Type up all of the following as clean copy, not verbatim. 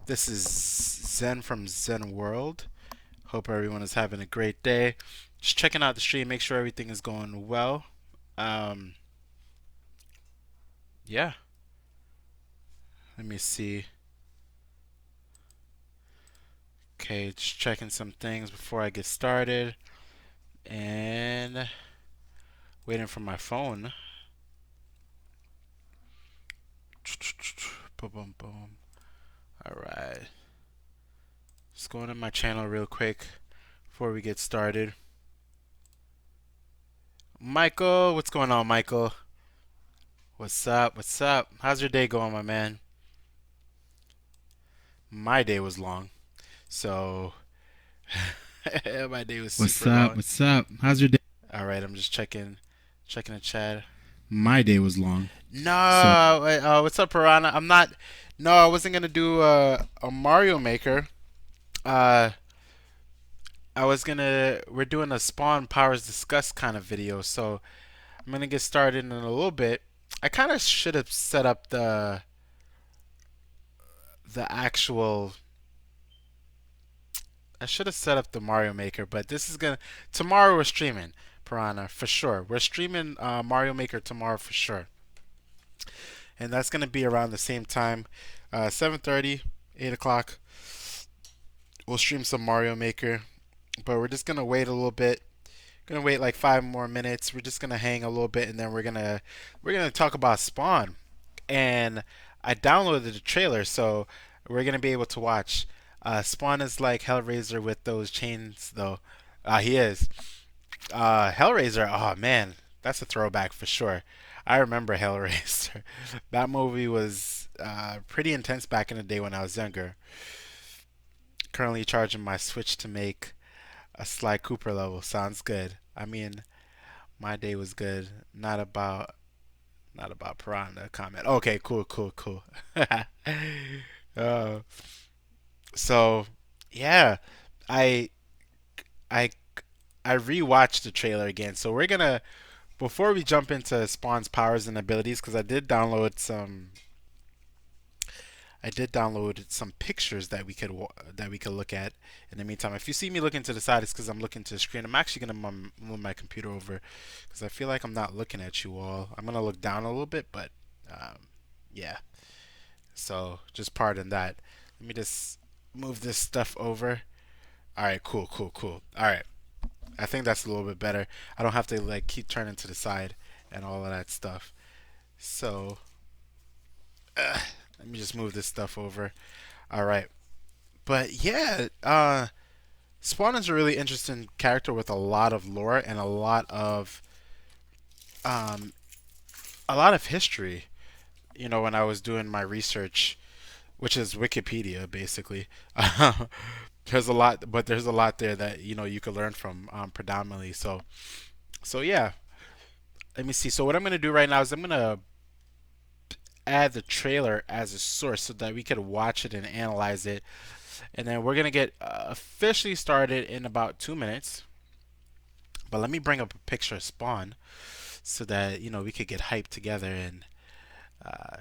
This is Zen from zenworld. Hope everyone is having a great day. Just checking out the stream, make sure everything is going well. Um, yeah, let me see. Okay, just checking some things before I get started. And waiting for my phone. Boom, boom, boom. Alright. Just going to my channel real quick before we get started. Michael, what's going on, Michael? What's up? What's up? How's your day going, my man? My day was long. So, my day was What's super up? long. What's up? How's your day? All right, I'm just checking the chat. My day was long. So, No, wait, what's up, Piranha? I'm not. No, I wasn't gonna do a Mario Maker. Uh, I was gonna. We're doing a Spawn Powers Discuss kind of video, so I'm gonna get started in a little bit. I kind of should have set up the actual. I should have set up the Mario Maker, but this is gonna. Tomorrow we're streaming Piranha for sure. We're streaming Mario Maker tomorrow for sure, and that's gonna be around the same time, 7:30, 8 o'clock. We'll stream some Mario Maker, but we're just gonna wait a little bit. Gonna wait like 5 more minutes. We're just gonna hang a little bit, and then we're gonna talk about Spawn. And I downloaded the trailer, so we're gonna be able to watch. Spawn is like Hellraiser with those chains, though. He is. Hellraiser. Oh man, that's a throwback for sure. I remember Hellraiser. That movie was pretty intense back in the day when I was younger. Currently charging my Switch to make a Sly Cooper level. Sounds good. I mean, my day was good. Not about Piranha comment. Okay, cool, cool, cool. uh, so yeah, I I I rewatched the trailer again. So we're gonna before we jump into Spawn's powers and abilities, because I did download some pictures that we could look at in the meantime. If you see me looking to the side, it's because I'm looking to the screen. I'm actually gonna move my computer over because I feel like I'm not looking at you all. I'm gonna look down a little bit, but yeah. So just pardon that. Let me just move this stuff over. All right, cool, cool, cool. All right, I think that's a little bit better. I don't have to like keep turning to the side and all of that stuff. So let me just move this stuff over. All right. But yeah, Spawn is a really interesting character with a lot of lore and um, a lot of history. When I was doing my research, which is Wikipedia, basically, there's a lot there that you could learn from predominantly. So yeah, let me see. So what I'm gonna do right now is I'm gonna add the trailer as a source so that we could watch it and analyze it, and then we're gonna get officially started in about 2 minutes. But let me bring up a picture of Spawn so that we could get hyped together and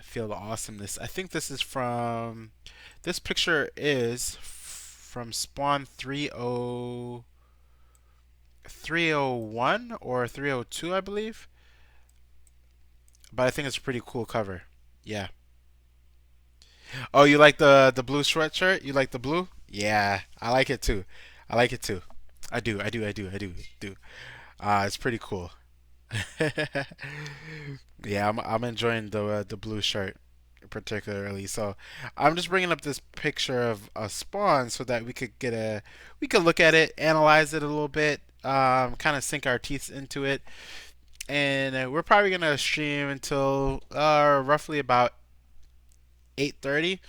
feel the awesomeness. I think this picture is from Spawn 301 or 302, I believe. But I think it's a pretty cool cover. Yeah. Oh, you like the blue sweatshirt? You like the blue? Yeah, I like it too. I like it too. I do. I do. I do. I do. Do. It's pretty cool. Yeah, I'm enjoying the blue shirt particularly. So I'm just bringing up this picture of a Spawn so that we could look at it, analyze it a little bit, kind of sink our teeth into it, and we're probably gonna stream until roughly about 8:30.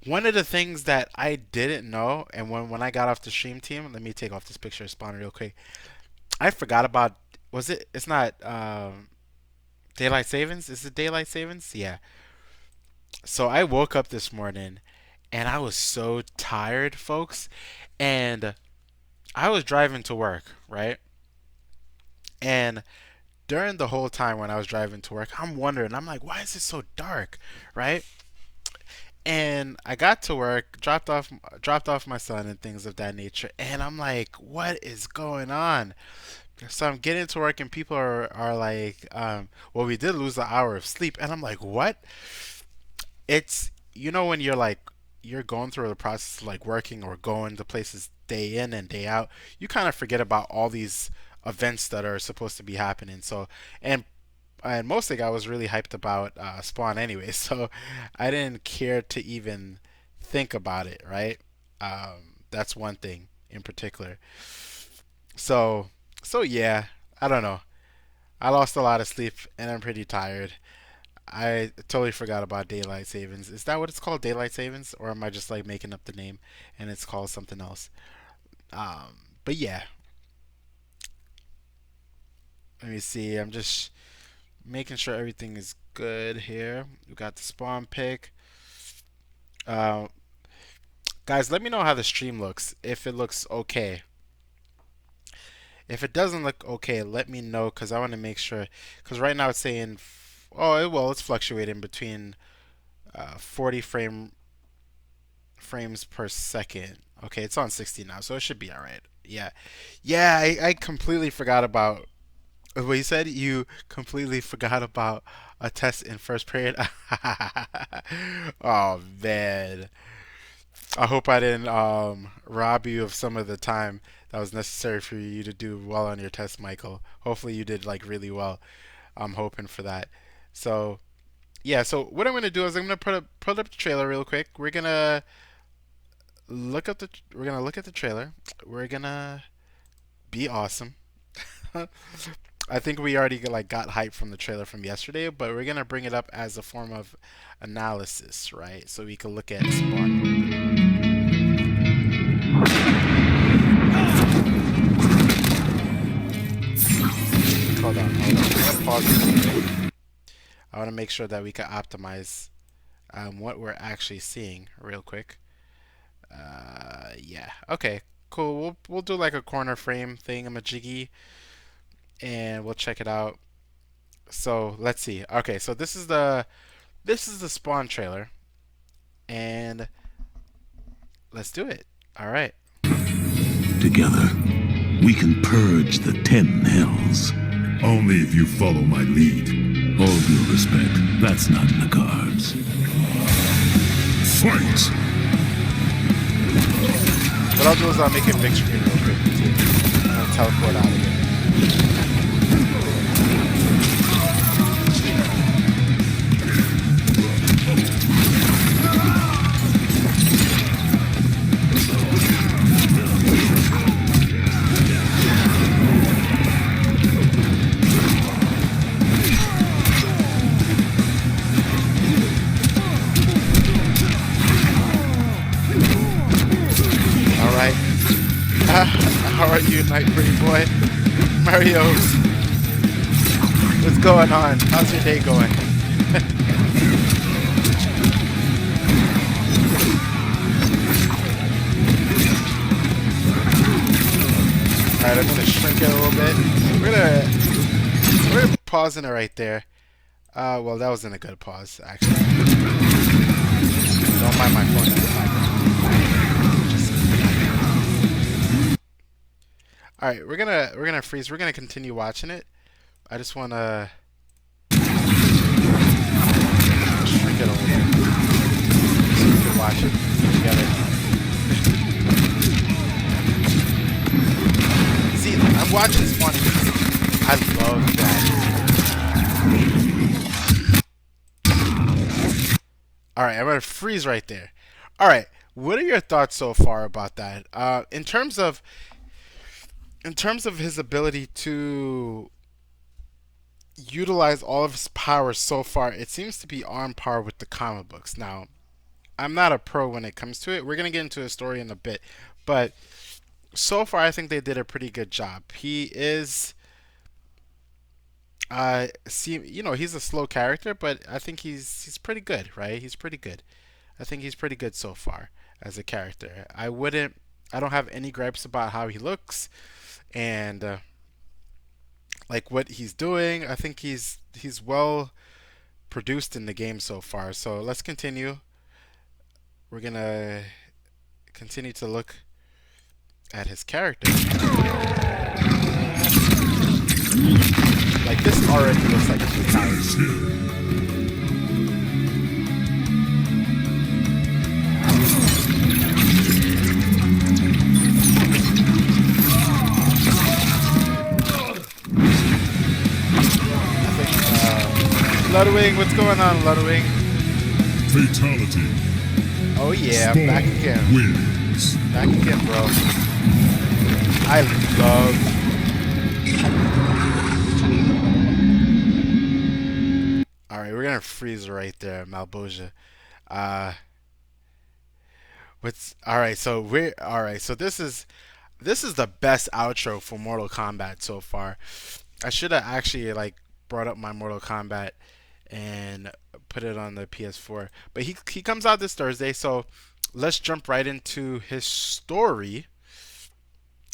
One of the things that I didn't know, and when I got off the stream team, let me take off this picture of Spawn real quick. I forgot about. Was it? It's not. Daylight savings? Is it daylight savings? Yeah. So I woke up this morning and I was so tired, folks. And I was driving to work, right? And during the whole time when I was driving to work, I'm wondering, I'm like, why is it so dark, right? And I got to work, dropped off my son and things of that nature, and I'm like, what is going on? So I'm getting to work and people are like, well, we did lose an hour of sleep, and I'm like, what? It's when you're going through the process of like working or going to places day in and day out, you kind of forget about all these events that are supposed to be happening. So and and mostly I was really hyped about Spawn anyway, so I didn't care to even think about it, right? That's one thing in particular. So so yeah, I don't know. I lost a lot of sleep and I'm pretty tired. I totally forgot about daylight savings. Is that what it's called, daylight savings, or am I just like making up the name and it's called something else? But yeah, let me see. I'm just making sure everything is good here. We got the spawn pick. Uh, Guys, let me know how the stream looks. If it looks okay. If it doesn't look okay, let me know because I want to make sure. Because right now it's saying, oh well, it's fluctuating between 40 frames per second. Okay, it's on 60 now, so it should be all right. Yeah, yeah. I completely forgot about what you said. You completely forgot about a test in first period. Oh man, I hope I didn't rob you of some of the time that was necessary for you to do well on your test, Michael. Hopefully you did like really well. I'm hoping for that. So yeah, so what I'm gonna do is I'm gonna put up the trailer real quick. We're gonna look at the trailer. We're gonna be awesome. I think we already like got hype from the trailer from yesterday, but we're gonna bring it up as a form of analysis, right? So we can look at Spawn. Hold on, hold on. I'm gonna pause it. I want to make sure that we can optimize what we're actually seeing real quick. Yeah. Okay. Cool. We'll do like a corner frame thing, a jiggy, and we'll check it out. So let's see. Okay. So this is the Spawn trailer, and let's do it. All right. Together, we can purge the 10 hells. Only if you follow my lead. All due respect, that's not in the cards. Fight! What I'll do is I'll make a big screen real quick too. I'll teleport out again. All right. How are you, night pretty boy? Mario, what's going on? How's your day going? Alright, I'm gonna shrink it a little bit. We're pausing it right there. Well, that wasn't a good pause, actually. Don't mind my phone in the background. All right, we're gonna freeze. We're gonna continue watching it. I just wanna shrink it a little bit so we can watch it together. See, I'm watching this one. I love that. All right, I'm gonna freeze right there. All right, what are your thoughts so far about that? In terms of his ability to utilize all of his powers so far, it seems to be on par with the comic books. Now, I'm not a pro when it comes to it. We're gonna get into a story in a bit, but so far I think they did a pretty good job. He is, he's a slow character, but I think he's pretty good, right? He's pretty good. I think he's pretty good so far as a character. I don't have any gripes about how he looks and like what he's doing. I think he's well produced in the game so far. So let's continue. we're gonna continue to look at his character. Like, this already looks like a fatality. Ludwig, what's going on, Ludwig? Fatality. Oh yeah, Spawn back again. wins. Back again, bro. I love. All right, we're gonna freeze right there, Malboja. What's all right? So we're all right. So this is the best outro for Mortal Kombat so far. I should have actually like brought up my Mortal Kombat and put it on the PS4. But he comes out this Thursday, so let's jump right into his story.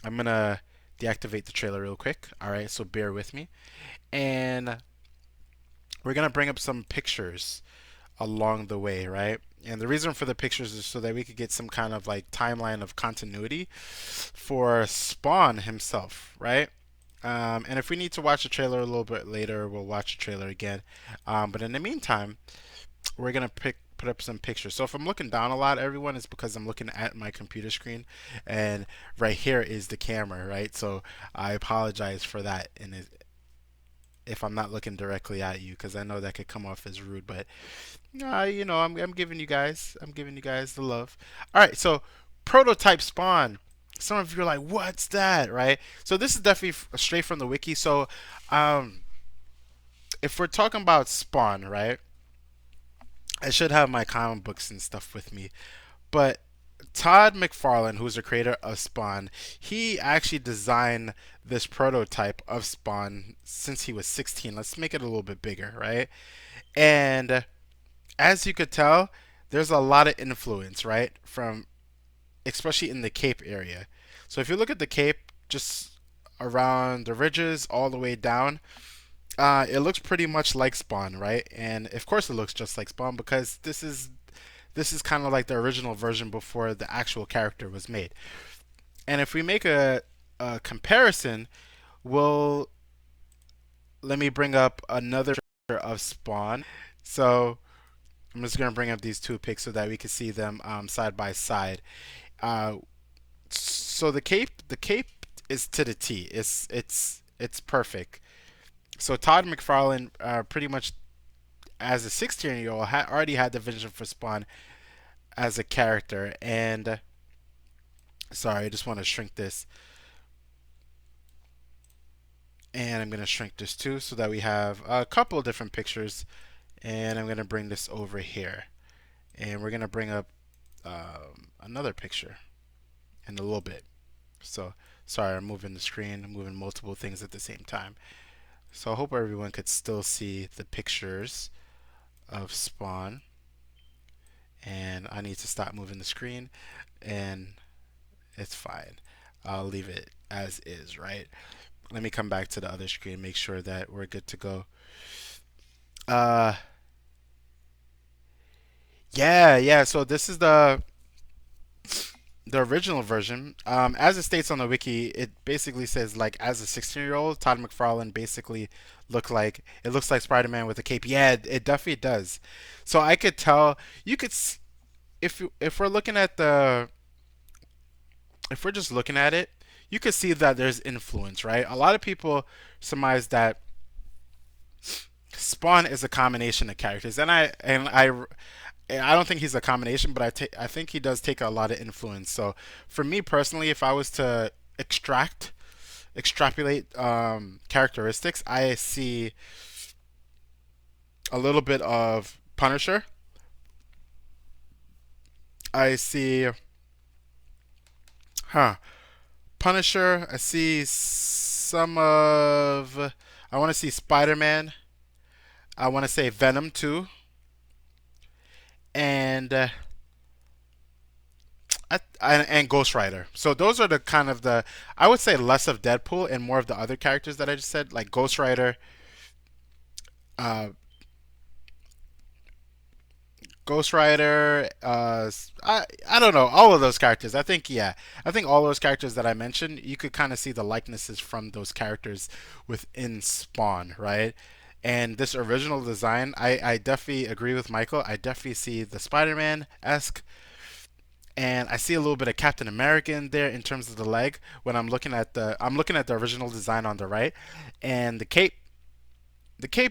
I'm gonna deactivate the trailer real quick. All right, so bear with me, and we're gonna bring up some pictures along the way, right? And the reason for the pictures is so that we could get some kind of like timeline of continuity for Spawn himself, right? And if we need to watch the trailer a little bit later, we'll watch the trailer again. But in the meantime, we're gonna put up some pictures. So if I'm looking down a lot, everyone, it's because I'm looking at my computer screen, and right here is the camera, right? So I apologize for that, and if I'm not looking directly at you, because I know that could come off as rude, but you know, I'm giving you guys the love. All right, so prototype Spawn. Some of you are like, what's that, right? So this is definitely straight from the wiki. So if we're talking about Spawn, right, I should have my comic books and stuff with me, but Todd McFarlane, who's the creator of Spawn, he actually designed this prototype of Spawn since he was 16. Let's make it a little bit bigger, right? And as you could tell, there's a lot of influence, right? From especially in the cape area. So if you look at the cape, just around the ridges all the way down, it looks pretty much like Spawn, right? And of course it looks just like Spawn because this is kind of like the original version before the actual character was made. And if we make a comparison, we'll let me bring up another picture of Spawn. So I'm just gonna bring up these two pics so that we can see them side by side. Uh, so the cape is to the T. It's perfect. So Todd McFarlane, pretty much as a 16-year-old, already had the vision for Spawn as a character. And sorry, I just want to shrink this, and I'm gonna shrink this too so that we have a couple of different pictures. And I'm gonna bring this over here, and we're gonna bring up another picture in a little bit. So sorry, I'm moving the screen, I'm moving multiple things at the same time. So I hope everyone could still see the pictures of Spawn. And I need to stop moving the screen, and it's fine. I'll leave it as is, right? Let me come back to the other screen, make sure that we're good to go. Yeah. So this is the original version. As it states on the wiki, it basically says like as a 16-year-old, Todd McFarlane basically looks like Spider-Man with a cape. Yeah, it definitely does. So I could tell you could if we're looking at if we're just looking at it, you could see that there's influence, right? A lot of people surmise that Spawn is a combination of characters, and I don't think he's a combination, but I think he does take a lot of influence. So for me personally, if I was to extrapolate characteristics, I see a little bit of Punisher. I see, Punisher. I see some of. I want to see Spider-Man. I want to say Venom too, and and Ghost Rider. So those are the kind of the I would say less of Deadpool and more of the other characters that I just said, like Ghost Rider, uh, Ghost Rider. I don't know, all of those characters. I think, yeah, I think all those characters that I mentioned, you could kind of see the likenesses from those characters within Spawn, right? And this original design, I definitely agree with Michael. I definitely see the Spider-Man esque, and I see a little bit of Captain America in there in terms of the leg. When I'm looking at the original design on the right, and the cape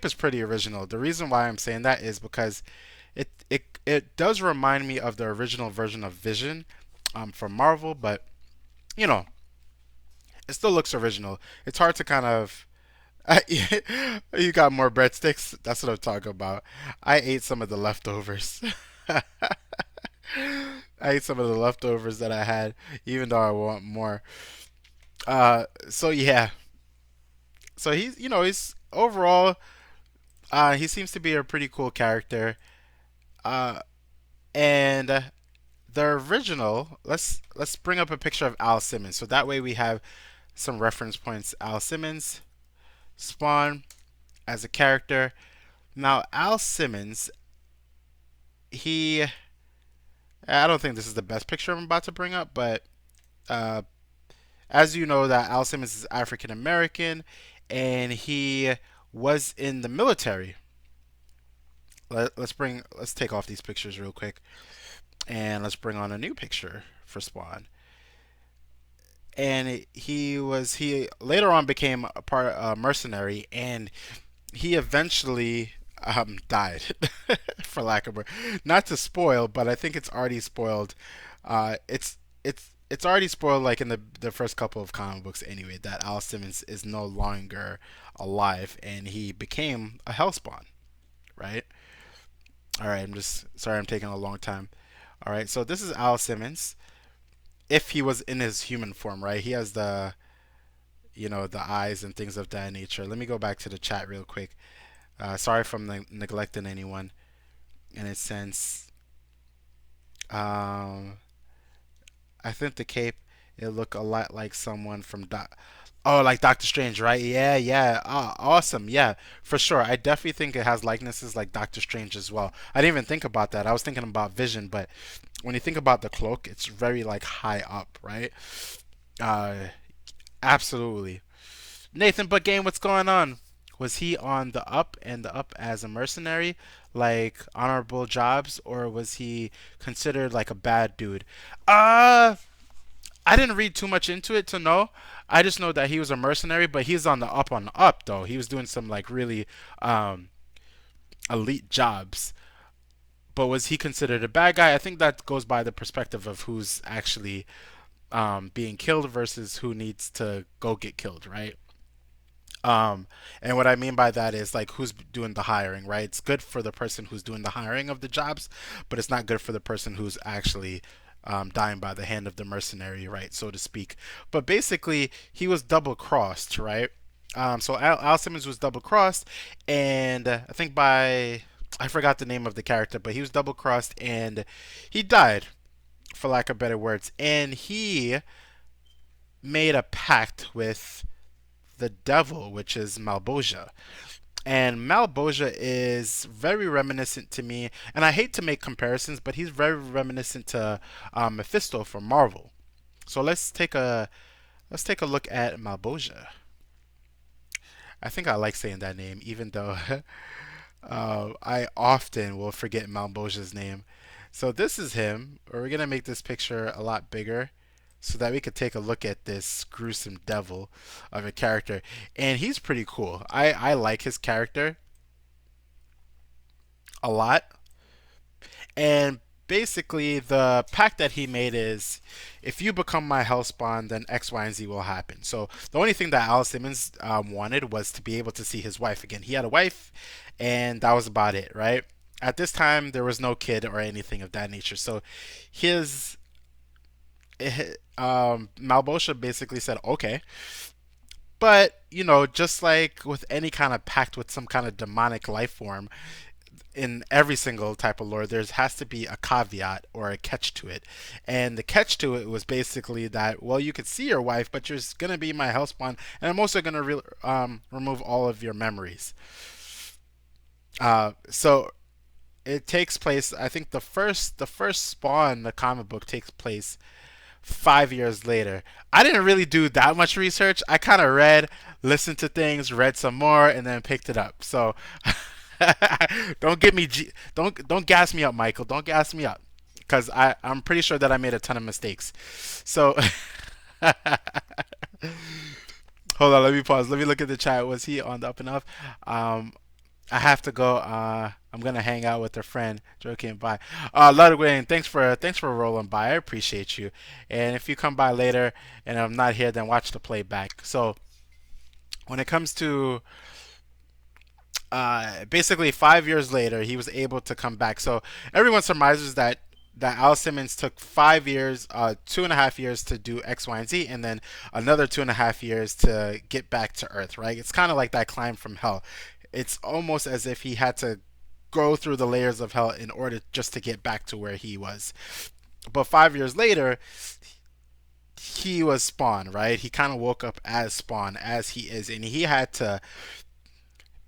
is pretty original. The reason why I'm saying that is because it does remind me of the original version of Vision from Marvel, but you know, it still looks original. It's hard to kind of you got more breadsticks. That's what I'm talking about. I ate some of the leftovers. I ate some of the leftovers that I had, even though I want more. So yeah. So he's overall, he seems to be a pretty cool character. Uh, and the original, let's bring up a picture of Al Simmons, so that way we have some reference points. Al Simmons, Spawn as a character. Now Al Simmons, he, I don't think this is the best picture I'm about to bring up, but uh, as you know, that Al Simmons is African American, and he was in the military. Let's take off these pictures real quick, and let's bring on a new picture for Spawn. And he later on became a part mercenary, and he eventually died, for lack of a, not to spoil, but I think it's already spoiled. It's already spoiled, like in the first couple of comic books anyway, that Al Simmons is no longer alive, and he became a Hellspawn, right? All right, I'm just sorry I'm taking a long time. All right, so this is Al Simmons if he was in his human form, right? He has the, the eyes and things of that nature. Let me go back to the chat real quick. Sorry if I'm neglecting anyone. In a sense, um, I think the cape, it look a lot like someone from Oh, like Doctor Strange, right? Yeah, yeah. Ah, awesome. Yeah, for sure. I definitely think it has likenesses like Doctor Strange as well. I didn't even think about that. I was thinking about Vision, but when you think about the cloak, it's very like high up, right? Uh, absolutely. Nathan, but game, what's going on? Was he on the up and the up as a mercenary, like honorable jobs, or was he considered like a bad dude? Uh, I didn't read too much into it to know. I just know that he was a mercenary, but he's on the up though. He was doing some like really um, elite jobs. But was he considered a bad guy? I think that goes by the perspective of who's actually being killed versus who needs to go get killed, right? Um, and what I mean by that is like who's doing the hiring, right? It's good for the person who's doing the hiring of the jobs, but it's not good for the person who's actually dying by the hand of the mercenary, right, so to speak. But basically, he was double crossed, right? So Al Simmons was double crossed, and I think by I forgot the name of the character, but he was double crossed and he died, for lack of better words. And he made a pact with the devil, which is Malboja. And Malboja is very reminiscent to me, and I hate to make comparisons, but he's very reminiscent to Mephisto from Marvel. So let's take a look at Malboja. I think I like saying that name, even though I often will forget Malboja's name. So this is him. We're gonna make this picture a lot bigger so that we could take a look at this gruesome devil of a character. And he's pretty cool. I like his character a lot. And basically, the pact that he made is if you become my Hellspawn, then X, Y, and Z will happen. So the only thing that Al Simmons wanted was to be able to see his wife again. He had a wife, and that was about it, right? At this time, there was no kid or anything of that nature. So his Malbosha basically said, okay. But, just like with any kind of pact with some kind of demonic life form, in every single type of lore, there has to be a caveat or a catch to it. And the catch to it was basically that, well, you could see your wife, but you're going to be my hellspawn, and I'm also going to remove all of your memories. So it takes place. I think the first Spawn, the comic book, takes place 5 years later. I didn't really do that much research. I kind of read, listened to things, read some more, and then picked it up. So don't get me, don't gas me up, Michael. Don't gas me up, because I'm pretty sure that I made a ton of mistakes. So hold on, let me pause. Let me look at the chat. Was he on the up and up? Um, I have to go. I'm gonna hang out with a friend. Joking, bye. Ludwig, thanks for rolling by. I appreciate you. And if you come by later and I'm not here, then watch the playback. So when it comes to basically 5 years later, he was able to come back. So everyone surmises that Al Simmons took 5 years, 2.5 years to do X, Y, and Z, and then another 2.5 years to get back to Earth. Right? It's kind of like that climb from hell. It's almost as if he had to go through the layers of hell in order just to get back to where he was. But 5 years later, he was Spawn, right? He kind of woke up as Spawn, as he is, and he had to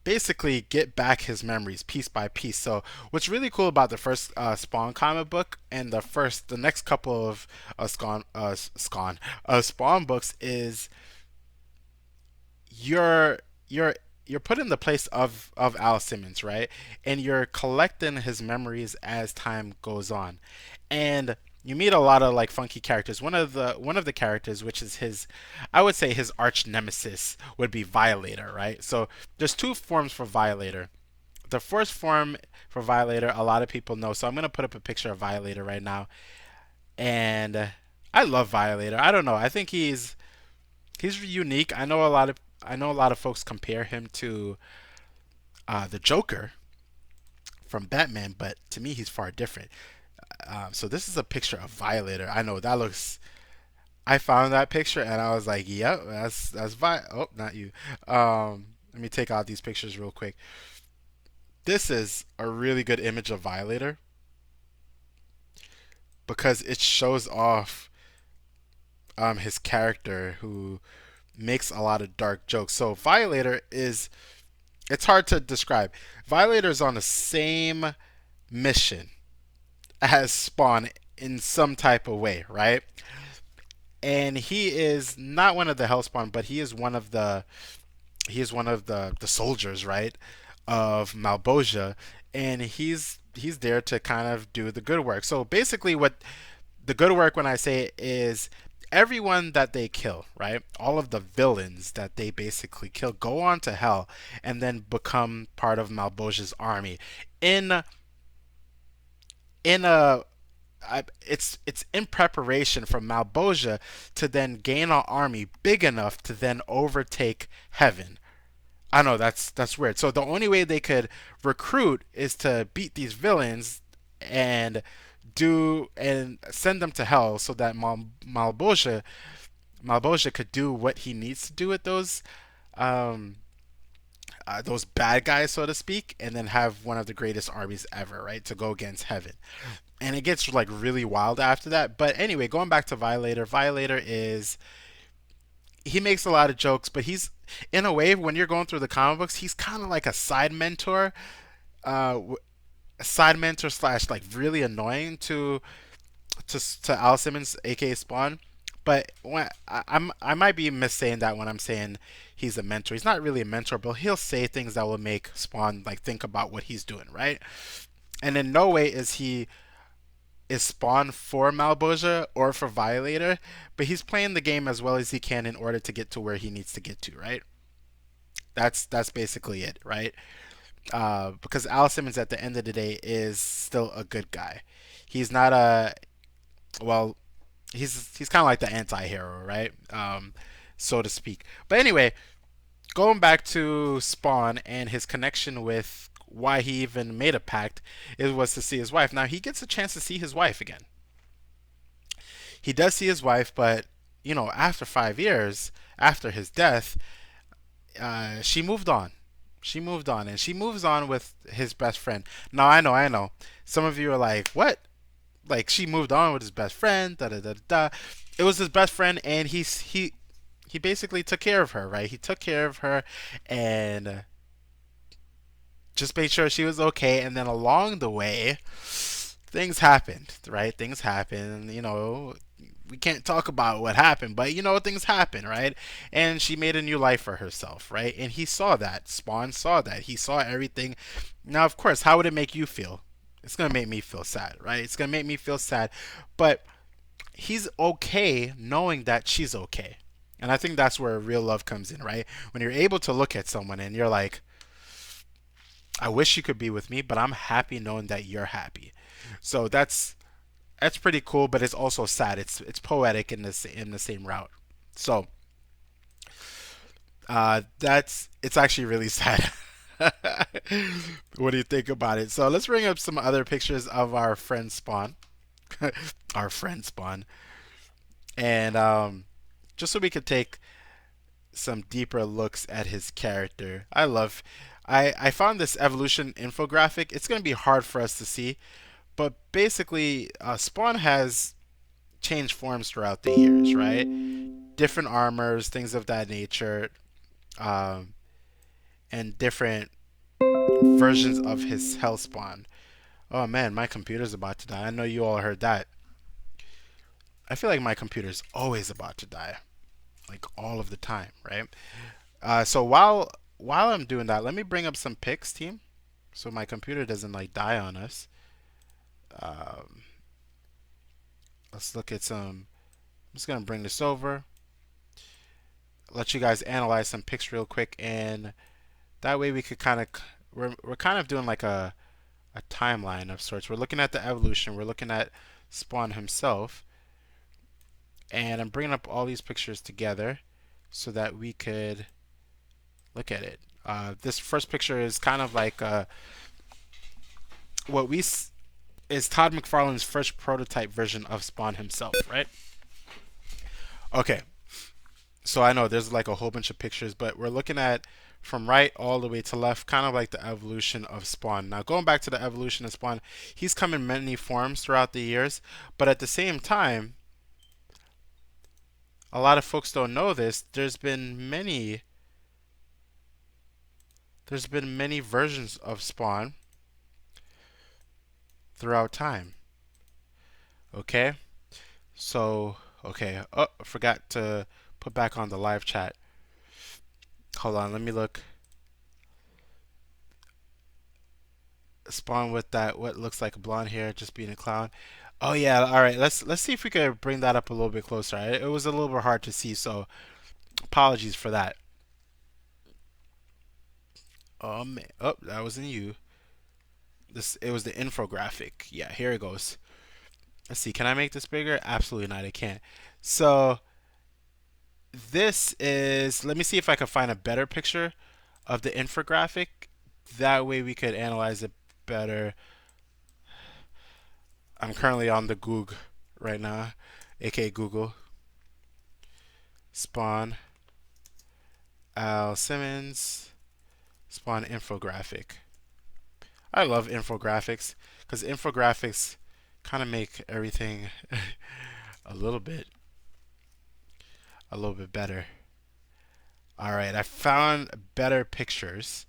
basically get back his memories piece by piece. So what's really cool about the first Spawn comic book and the next couple of Spawn books is you're you're you're put in the place of Al Simmons, right? And you're collecting his memories as time goes on, and you meet a lot of like funky characters. One of the characters, which is his, I would say his arch nemesis, would be Violator, right? So there's two forms for Violator. The first form for Violator, a lot of people know. So I'm gonna put up a picture of Violator right now, and I love Violator. I don't know. I think he's unique. I know a lot of folks compare him to the Joker from Batman, but to me, he's far different. So this is a picture of Violator. I know that looks. I found that picture and I was like, "Yep, that's Oh, not you." Let me take out these pictures real quick. This is a really good image of Violator because it shows off his character, who makes a lot of dark jokes. So Violator is, it's hard to describe. Violator is on the same mission as Spawn in some type of way, right? And he is not one of the Hellspawn, but he is one of the soldiers, right, of Malboja, and he's there to kind of do the good work. So basically, what the good work, when I say it, is everyone that they kill, right? All of the villains that they basically kill go on to hell and then become part of Malboja's army. In in a it's in preparation for Malboja to then gain an army big enough to then overtake heaven. I know that's weird. So the only way they could recruit is to beat these villains and do and send them to hell so that Malboja could do what he needs to do with um, those bad guys, so to speak, and then have one of the greatest armies ever, right, to go against heaven. And it gets like really wild after that. But anyway, going back to Violator, Violator is, he makes a lot of jokes, but he's, in a way, when you're going through the comic books, he's kind of like a uh, side mentor slash like really annoying to Al Simmons, aka Spawn. But I might be missaying that when I'm saying he's a mentor. He's not really a mentor, but he'll say things that will make Spawn like think about what he's doing, right? And in no way is Spawn for Malboja or for Violator, but he's playing the game as well as he can in order to get to where he needs to get to, right? That's basically it, right? Because Al Simmons at the end of the day is still a good guy. He's not a, well, he's kind of like the anti-hero, right? So to speak. But anyway, going back to Spawn and his connection with why he even made a pact, it was to see his wife. Now he gets a chance to see his wife again. He does see his wife, but after 5 years after his death, she moved on. She moved on, and she moves on with his best friend. Now I know. Some of you are like, "What? Like she moved on with his best friend?" Da da da da. It was his best friend, and he basically took care of her, right? He took care of her, and just made sure she was okay. And then along the way, things happened, right? Things happen. We can't talk about what happened, but things happen, right? And she made a new life for herself, right? And he saw that. Spawn saw that. He saw everything. Now, of course, how would it make you feel? It's gonna make me feel sad, right? It's gonna make me feel sad, but he's okay knowing that she's okay. And I think that's where real love comes in, right? When you're able to look at someone and you're like, I wish you could be with me, but I'm happy knowing that you're happy. So that's pretty cool, but it's also sad. It's poetic in the same route. So that's it's actually really sad. What do you think about it? So let's bring up some other pictures of our friend Spawn, our friend Spawn, and just so we could take some deeper looks at his character. I found this evolution infographic. It's going to be hard for us to see, but basically, Spawn has changed forms throughout the years, right? Different armors, things of that nature, um, and different versions of his Hell Spawn. Oh man, my computer's about to die. I know you all heard that. I feel like my computer's always about to die, like all of the time, right? So while I'm doing that, let me bring up some pics, team, so my computer doesn't like die on us. Um, let's look at some. I'm just gonna bring this over, let you guys analyze some pics real quick, and that way we could kind of we're kind of doing like a timeline of sorts. We're looking at the evolution. We're looking at Spawn himself, and I'm bringing up all these pictures together so that we could look at it. This first picture is kind of like what we is Todd McFarlane's first prototype version of Spawn himself, right? Okay, so I know there's like a whole bunch of pictures, but we're looking at from right all the way to left, kind of like the evolution of Spawn. Now, going back to the evolution of Spawn, he's come in many forms throughout the years, but at the same time, a lot of folks don't know this. There's been many versions of Spawn throughout time. Okay? So, okay. Oh, I forgot to put back on the live chat. Hold on, let me look. Spawn with that what looks like a blonde hair, just being a clown. Oh yeah, all right. Let's see if we could bring that up a little bit closer. It was a little bit hard to see, so apologies for that. Oh man, oh that wasn't you. It was the infographic. Yeah, here it goes. Let's see. Can I make this bigger? Absolutely not. I can't. So this is. Let me see if I can find a better picture of the infographic. That way we could analyze it better. I'm currently on the Google right now, aka Google. Spawn Al Simmons Spawn infographic. I love infographics because infographics kind of make everything a little bit better. All right, I found better pictures,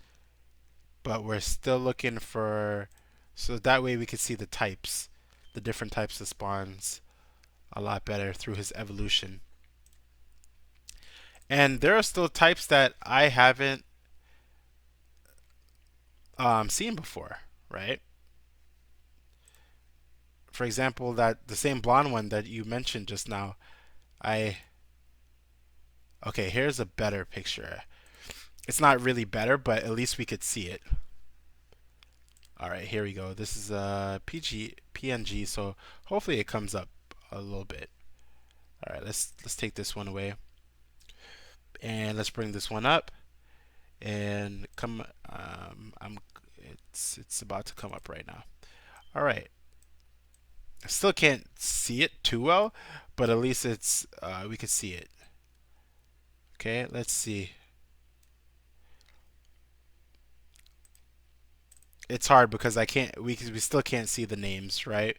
but we're still looking for so that way we can see the types, the different types of spawns a lot better through his evolution. And there are still types that I haven't seen before, right? For example, that the same blonde one that you mentioned just now, I okay, here's a better picture. It's not really better, but at least we could see it. All right, here we go. This is a PNG, so hopefully it comes up a little bit. All right, let's take this one away, and let's bring this one up, and come. It's about to come up right now. All right. I still can't see it too well, but at least it's we can see it. Okay, let's see. It's hard because I can't. We still can't see the names, right?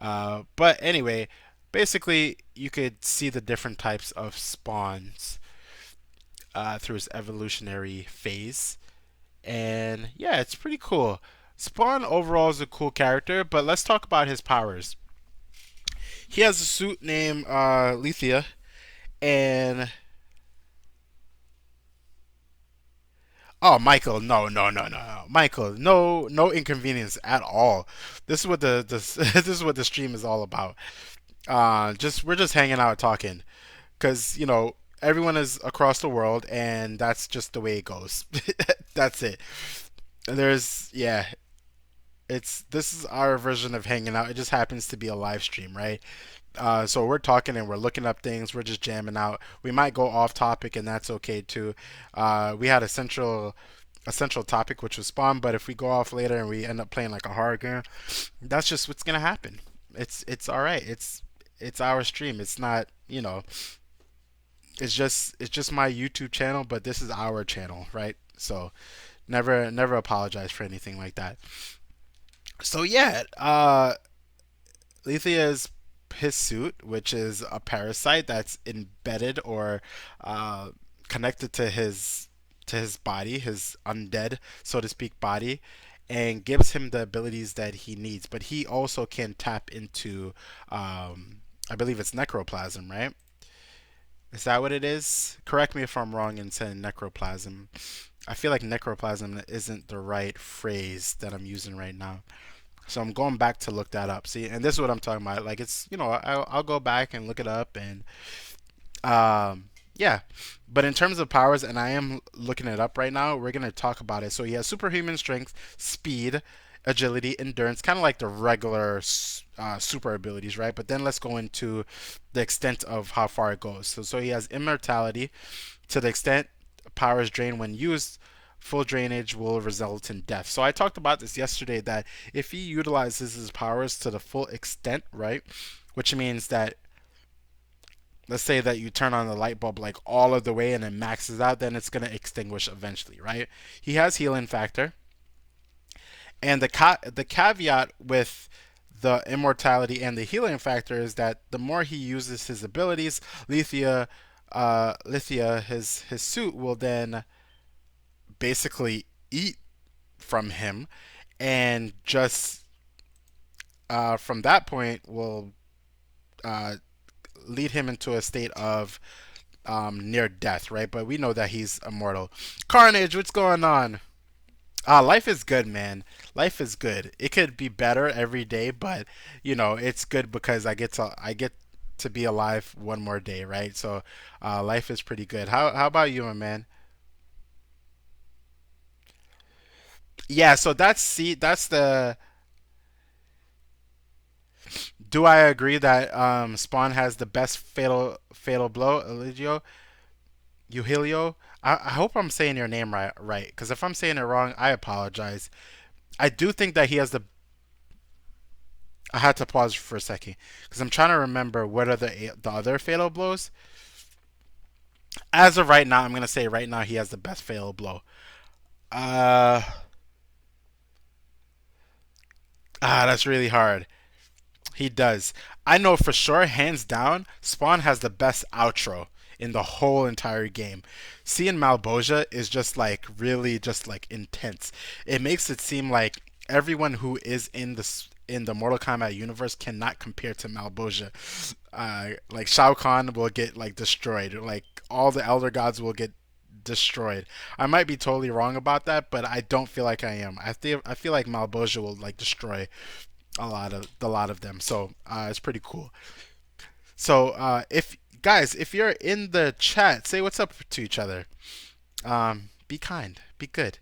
But anyway, basically, you could see the different types of spawns through its evolutionary phase, And yeah, it's pretty cool. Spawn overall is a cool character, but let's talk about his powers. He has a suit named Lethea, and oh, Michael, no, no, no, no, no. Michael, no, no inconvenience at all. This is what this is what the stream is all about. Just we're just hanging out talking, cause everyone is across the world, and that's just the way it goes. That's it. There's yeah, it's this is our version of hanging out. It just happens to be a live stream, right? So we're talking and we're looking up things. We're just jamming out. We might go off topic, and that's okay too. We had a central topic, which was Spawn, but if we go off later and we end up playing like a horror game, that's just what's gonna happen. It's all right. It's our stream. It's not it's just my YouTube channel, but this is our channel, right? So never apologize for anything like that. So yeah, Lethea is his suit, which is a parasite that's embedded or uh, connected to his body, his undead, so to speak, body, and gives him the abilities that he needs. But he also can tap into, I believe it's necroplasm, right? Is that what it is? Correct me if I'm wrong in saying necroplasm. I feel like necroplasm isn't the right phrase that I'm using right now. So I'm going back to look that up. See, and this is what I'm talking about. Like it's, I'll go back and look it up and yeah. But in terms of powers, and I am looking it up right now, we're gonna talk about it. So he has superhuman strength, speed, agility, endurance, kind of like the regular super abilities, right? But then let's go into the extent of how far it goes. So he has immortality to the extent powers drain when used. Full drainage will result in death. So I talked about this yesterday that if he utilizes his powers to the full extent, right, which means that let's say that you turn on the light bulb like all of the way and it maxes out, then it's going to extinguish eventually, right? He has healing factor. And the caveat with the immortality and the healing factor is that the more he uses his abilities, Lethea, his suit will then basically eat from him, and just from that point will uh, lead him into a state of near death, right? But we know that he's immortal. Carnage, what's going on? Life is good, man. Life is good. It could be better every day, but it's good because I get to be alive one more day, right? So life is pretty good. How about you, my man? Yeah, so that's the. Do I agree that Spawn has the best fatal blow, Euhelio? I hope I'm saying your name right, because if I'm saying it wrong, I apologize. I do think that he has the. I had to pause for a second because I'm trying to remember what are the other fatal blows. As of right now, I'm gonna say right now he has the best fatal blow. Uh, that's really hard. He does. I know for sure, hands down, Spawn has the best outro in the whole entire game. Seeing Malboja is just like really just like intense. It makes it seem like everyone who is in the Mortal Kombat universe cannot compare to Malboja. Like Shao Kahn will get like destroyed. Like all the Elder Gods will get destroyed. I might be totally wrong about that, but I don't feel like I am. I feel like Malboja will like destroy a lot of them. So it's pretty cool. So if guys, if you're in the chat, say what's up to each other. Be kind, be good.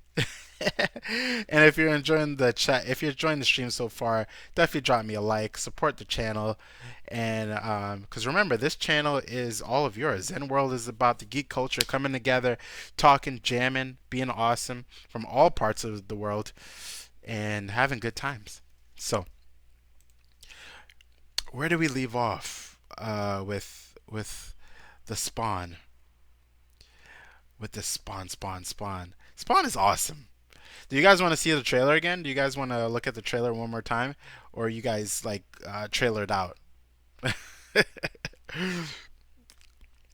And if you're enjoying the chat, if you're enjoying the stream so far, definitely drop me a like, support the channel, and because remember, this channel is all of yours. Zen World is about the geek culture coming together, talking, jamming, being awesome from all parts of the world, and having good times. So where do we leave off with the spawn? With the spawn is awesome. Do you guys want to see the trailer again? Do you guys want to look at the trailer one more time, or you guys like trailered out?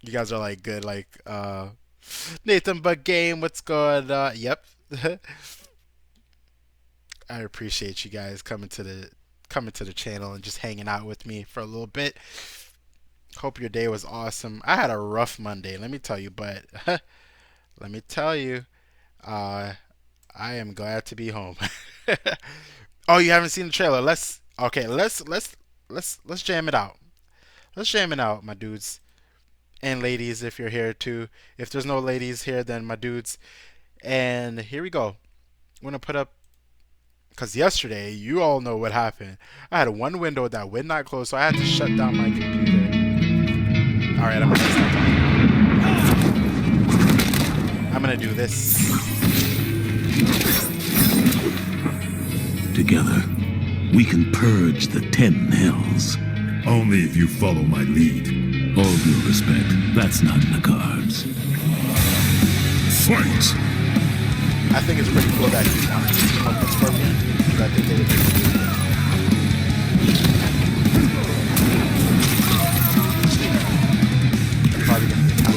You guys are like good, like Nathan but game. What's going? Yep. I appreciate you guys coming to the channel and just hanging out with me for a little bit. Hope your day was awesome. I had a rough Monday, let me tell you, but let me tell you, uh, I am glad to be home. Oh, you haven't seen the trailer? Let's jam it out. Let's jam it out, my dudes and ladies. If you're here too, if there's no ladies here, then my dudes. And here we go. I'm gonna put up because yesterday you all know what happened. I had one window that would not close, so I had to shut down my computer. All right, I'm gonna do this. Together, we can purge the 10 hells. Only if you follow my lead. All due respect, that's not in the cards. Fight! I think it's pretty cool that he wanted to team up with Scorpion. Because I think they would make a good I'm probably gonna get tired.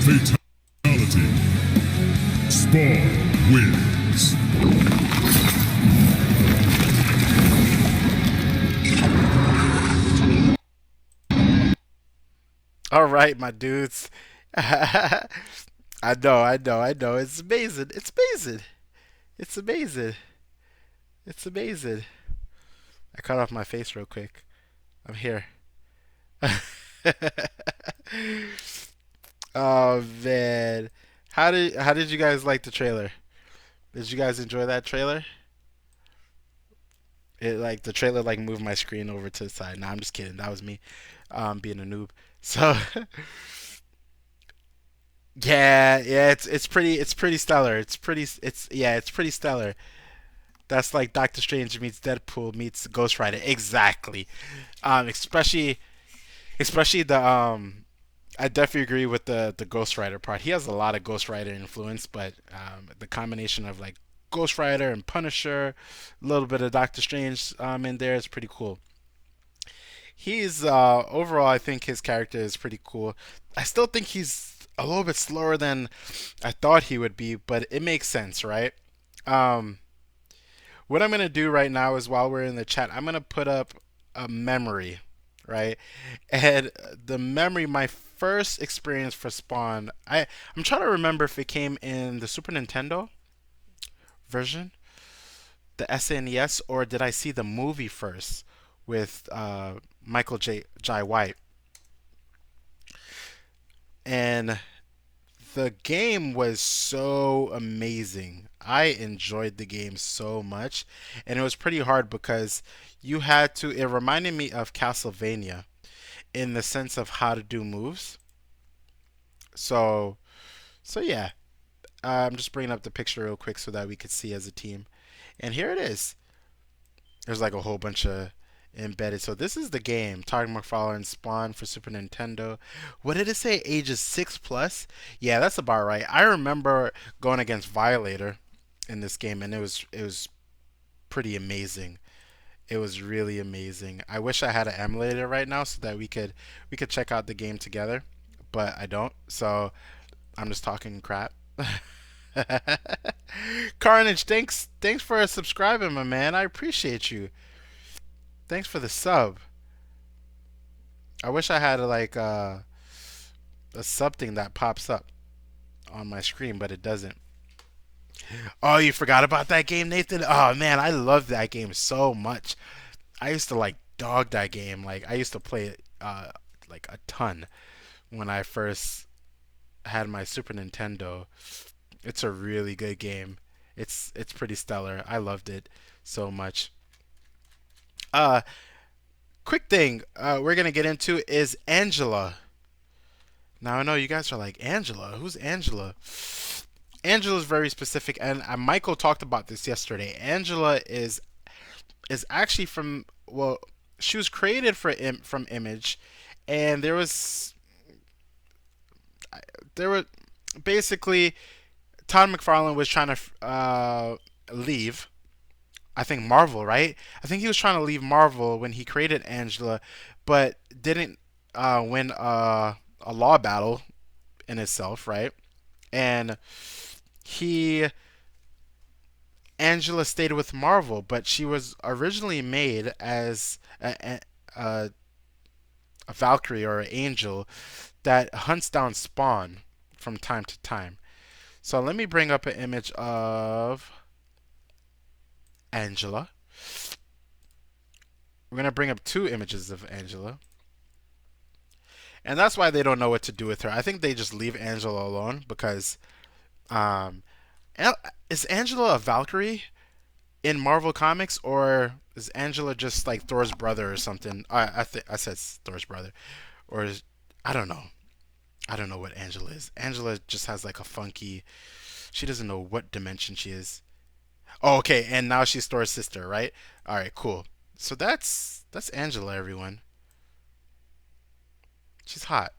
Fatality. Spawn wins. All right, my dudes. I know. It's amazing. It's amazing. It's amazing. It's amazing. I cut off my face real quick. I'm here. Oh man, how did you guys like the trailer? Did you guys enjoy that trailer? It like the trailer like moved my screen over to the side. Nah, I'm just kidding. That was me, being a noob. So yeah, it's pretty stellar. It's pretty stellar. That's like Doctor Strange meets Deadpool meets Ghost Rider. Exactly. Especially the I definitely agree with the Ghost Rider part. He has a lot of Ghost Rider influence, but the combination of like Ghost Rider and Punisher, a little bit of Doctor Strange in there is pretty cool. He's overall, I think his character is pretty cool. I still think he's a little bit slower than I thought he would be, but it makes sense, right? Um, what I'm gonna do right now is while we're in the chat, I'm gonna put up a memory, right? And the memory, my first experience for Spawn, I'm trying to remember if it came in the Super Nintendo version, the SNES, or did I see the movie first with Michael Jai White? And the game was so amazing. I enjoyed the game so much, and it was pretty hard because you had to. It reminded me of Castlevania in the sense of how to do moves. So, so yeah, I'm just bringing up the picture real quick so that we could see as a team. And here it is. There's like a whole bunch of embedded. So this is the game. Target McFarlane Spawn for Super Nintendo. What did it say? Ages 6 plus? Yeah, that's about right. I remember going against Violator in this game, and it was pretty amazing. It was really amazing. I wish I had an emulator right now so that we could check out the game together, but I don't. So I'm just talking crap. Carnage, thanks for subscribing, my man. I appreciate you. Thanks for the sub. I wish I had like a sub thing that pops up on my screen, but it doesn't. Oh, you forgot about that game, Nathan? Oh man, I love that game so much. I used to like dog that game. Like I used to play it like a ton when I first had my Super Nintendo. It's a really good game. It's pretty stellar. I loved it so much. Uh quick thing we're gonna get into is Angela. Now I know you guys are like, Angela? Who's Angela? Angela is very specific, and Michael talked about this yesterday. Angela is actually from, well, she was created from Image, and there were basically Todd McFarlane was trying to leave. I think Marvel, right? I think he was trying to leave Marvel when he created Angela, but didn't win a law battle in itself, right? And he Angela stayed with Marvel, but she was originally made as a Valkyrie or an angel that hunts down Spawn from time to time. So let me bring up an image of Angela. We're going to bring up two images of Angela. And that's why they don't know what to do with her. I think they just leave Angela alone because um, is Angela a Valkyrie in Marvel Comics, or is Angela just like Thor's brother or something? I said Thor's brother, or I don't know. I don't know what Angela is. Angela just has like a funky. She doesn't know what dimension she is. Oh, okay, and now she's Thor's sister, right? All right, cool. So that's Angela, everyone. She's hot.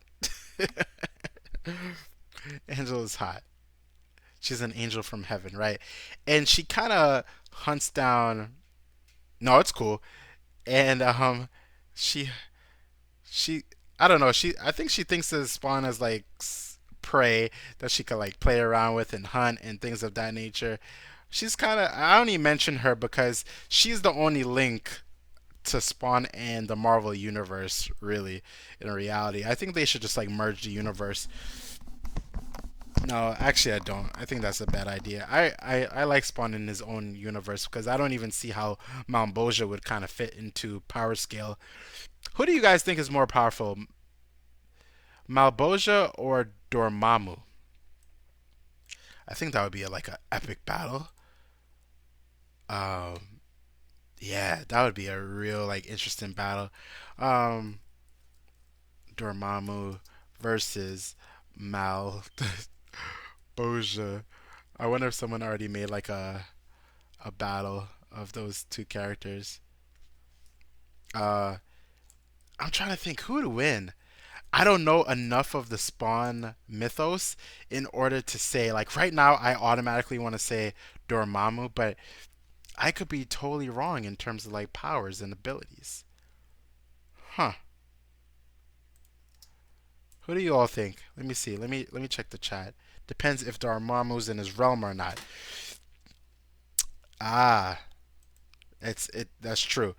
Angela's hot. She's an angel from heaven, right? And she kind of hunts down. No, it's cool. And she she I don't know. I think she thinks of Spawn as like prey that she could like play around with and hunt and things of that nature. She's kind of, I only mention her because she's the only link to Spawn and the Marvel universe, really, in reality. I think they should just like merge the universe. No, actually, I don't. I think that's a bad idea. I like Spawn in his own universe because I don't even see how Mount Boja would kind of fit into power scale. Who do you guys think is more powerful, Malboja or Dormammu? I think that would be like an epic battle. Um, yeah, that would be a real like interesting battle. Um, Dormammu versus Mal Boja. I wonder if someone already made like a battle of those two characters. Uh, I'm trying to think who would win. I don't know enough of the Spawn mythos in order to say, like, right now I automatically want to say Dormammu, but I could be totally wrong in terms of like powers and abilities. Huh. Who do you all think? Let me see. Let me check the chat. Depends if Dormammu's in his realm or not. Ah, that's true.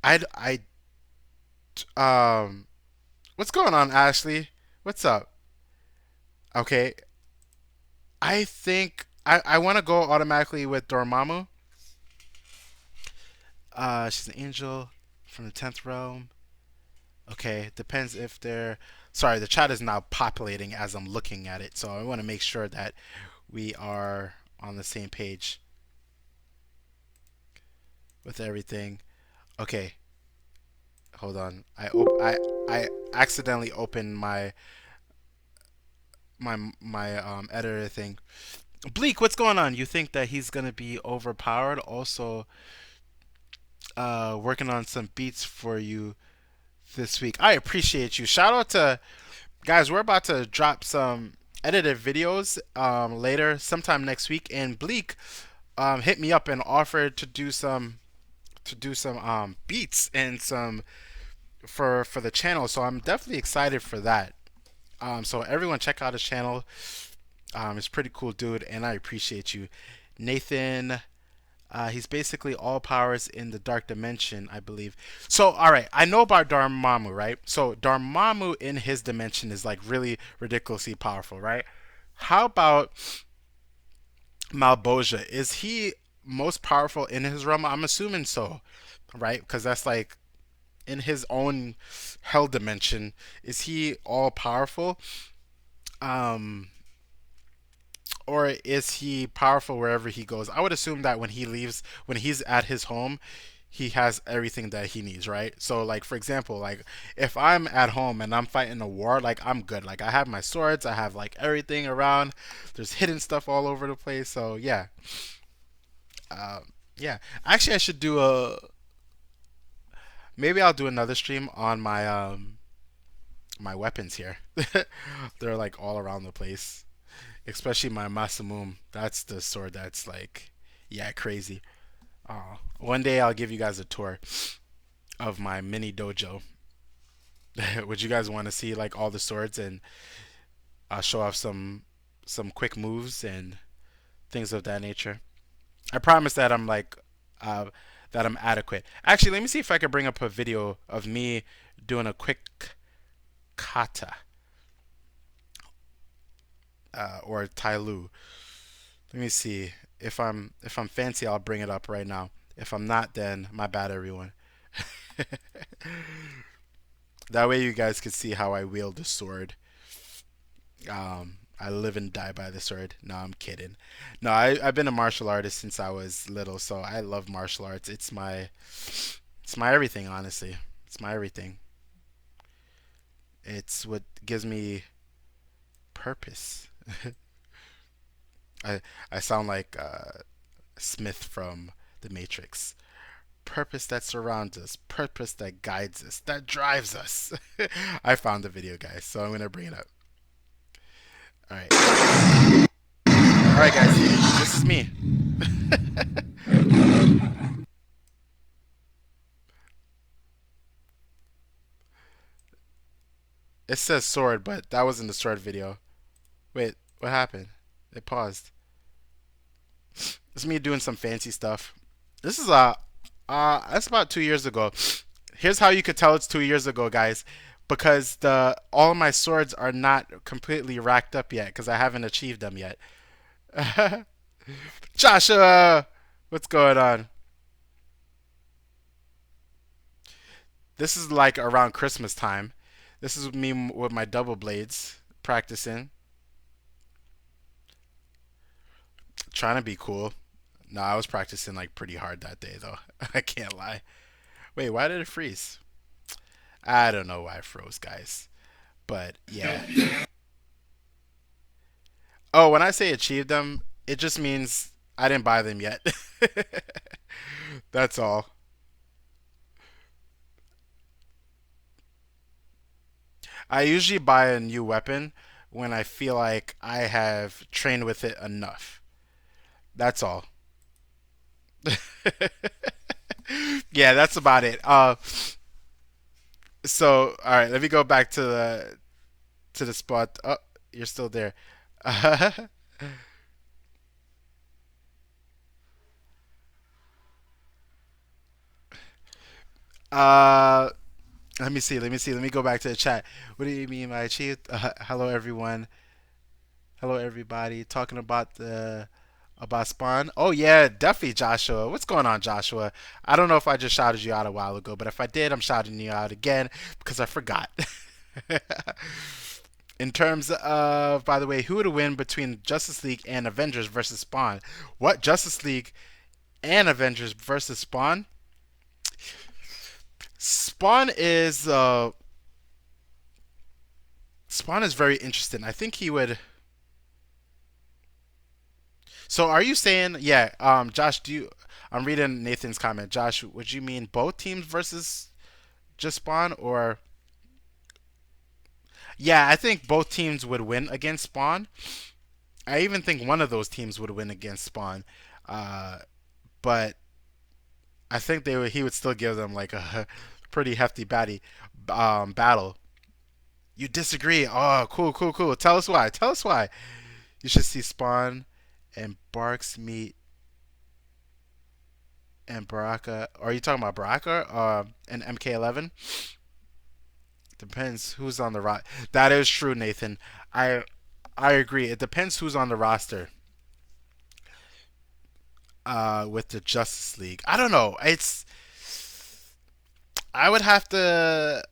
I what's going on, Ashley? What's up? Okay, I think I want to go automatically with Dormammu. She's an angel from the 10th realm. Okay, depends if they're. Sorry, the chat is now populating as I'm looking at it, so I want to make sure that we are on the same page with everything. Okay, hold on. I accidentally opened my editor thing. Bleak, what's going on? You think that he's gonna be overpowered? Also, working on some beats for you this week. I appreciate you. Shout out to guys. We're about to drop some edited videos sometime next week. And Bleak hit me up and offered to do some to do some beats and some for the channel. So I'm definitely excited for that. So everyone check out his channel. He's a pretty cool dude, and I appreciate you, Nathan. He's basically all powers in the dark dimension, I believe. So, all right, I know about Dormammu, right? So Dormammu in his dimension is like really ridiculously powerful, right? How about Malboja? Is he most powerful in his realm? I'm assuming so, right? Because that's like in his own hell dimension. Is he all powerful? Um, or is he powerful wherever he goes? I would assume that when he leaves, when he's at his home, he has everything that he needs, right? So, like for example, like if I'm at home and I'm fighting a war, like I'm good. Like I have my swords, I have like everything around. There's hidden stuff all over the place. So yeah, yeah. Actually, I should do a. Maybe I'll do another stream on my weapons here. They're like all around the place. Especially my Masamum. That's the sword that's like, yeah, crazy. One day I'll give you guys a tour of my mini dojo. Would you guys want to see like all the swords, and I'll show off some quick moves and things of that nature? I promise that I'm like that I'm adequate. Actually, let me see if I can bring up a video of me doing a quick kata or Tailu. Let me see if I'm fancy. I'll bring it up right now. If I'm not, then my bad, everyone. That way you guys can see how I wield the sword. I live and die by the sword. No, I'm kidding. No, I've been a martial artist since I was little, so I love martial arts. It's my everything, honestly. It's my everything. It's what gives me purpose. I I sound like Smith from The Matrix. Purpose that surrounds us, purpose that guides us, that drives us. I found the video, guys, so I'm gonna bring it up. All right, all right, guys. This is me. It says sword, but that wasn't the sword video. Wait, what happened? It paused. It's me doing some fancy stuff. This is that's about 2 years ago. Here's how you could tell it's 2 years ago, guys, because the all of my swords are not completely racked up yet because I haven't achieved them yet. Joshua, what's going on? This is like around Christmas time. This is me with my double blades practicing, trying to be cool. No, I was practicing like pretty hard that day though. I can't lie. Wait, why did it freeze? I don't know why it froze, guys. But yeah. Oh, when I say achieved them, it just means I didn't buy them yet. That's all. I usually buy a new weapon when I feel like I have trained with it enough. That's all. Yeah, that's about it. So all right, let me go back to the spot. Oh, you're still there. uh, let me see. Let me see. Let me go back to the chat. What do you mean by achieved? Hello, everyone. Hello, everybody. Talking about Spawn. Oh yeah, definitely Joshua. What's going on, Joshua? I don't know if I just shouted you out a while ago, but if I did, I'm shouting you out again because I forgot. In terms of, by the way, who would win between Justice League and Avengers versus Spawn? What, Justice League and Avengers versus Spawn? Spawn is Spawn is very interesting. I think he would. So are you saying, yeah, Josh? Do you? I'm reading Nathan's comment. Josh, would you mean both teams versus just Spawn, or? Yeah, I think both teams would win against Spawn. I even think one of those teams would win against Spawn. Uh, but I think he would still give them like a pretty hefty battle. You disagree? Oh, cool, cool, cool. Tell us why. Tell us why. You should see Spawn and Barks meet and Baraka. Are you talking about Baraka and MK11? Depends who's on the That is true, Nathan. I I agree. It depends who's on the roster. With the Justice League, I don't know. I would have to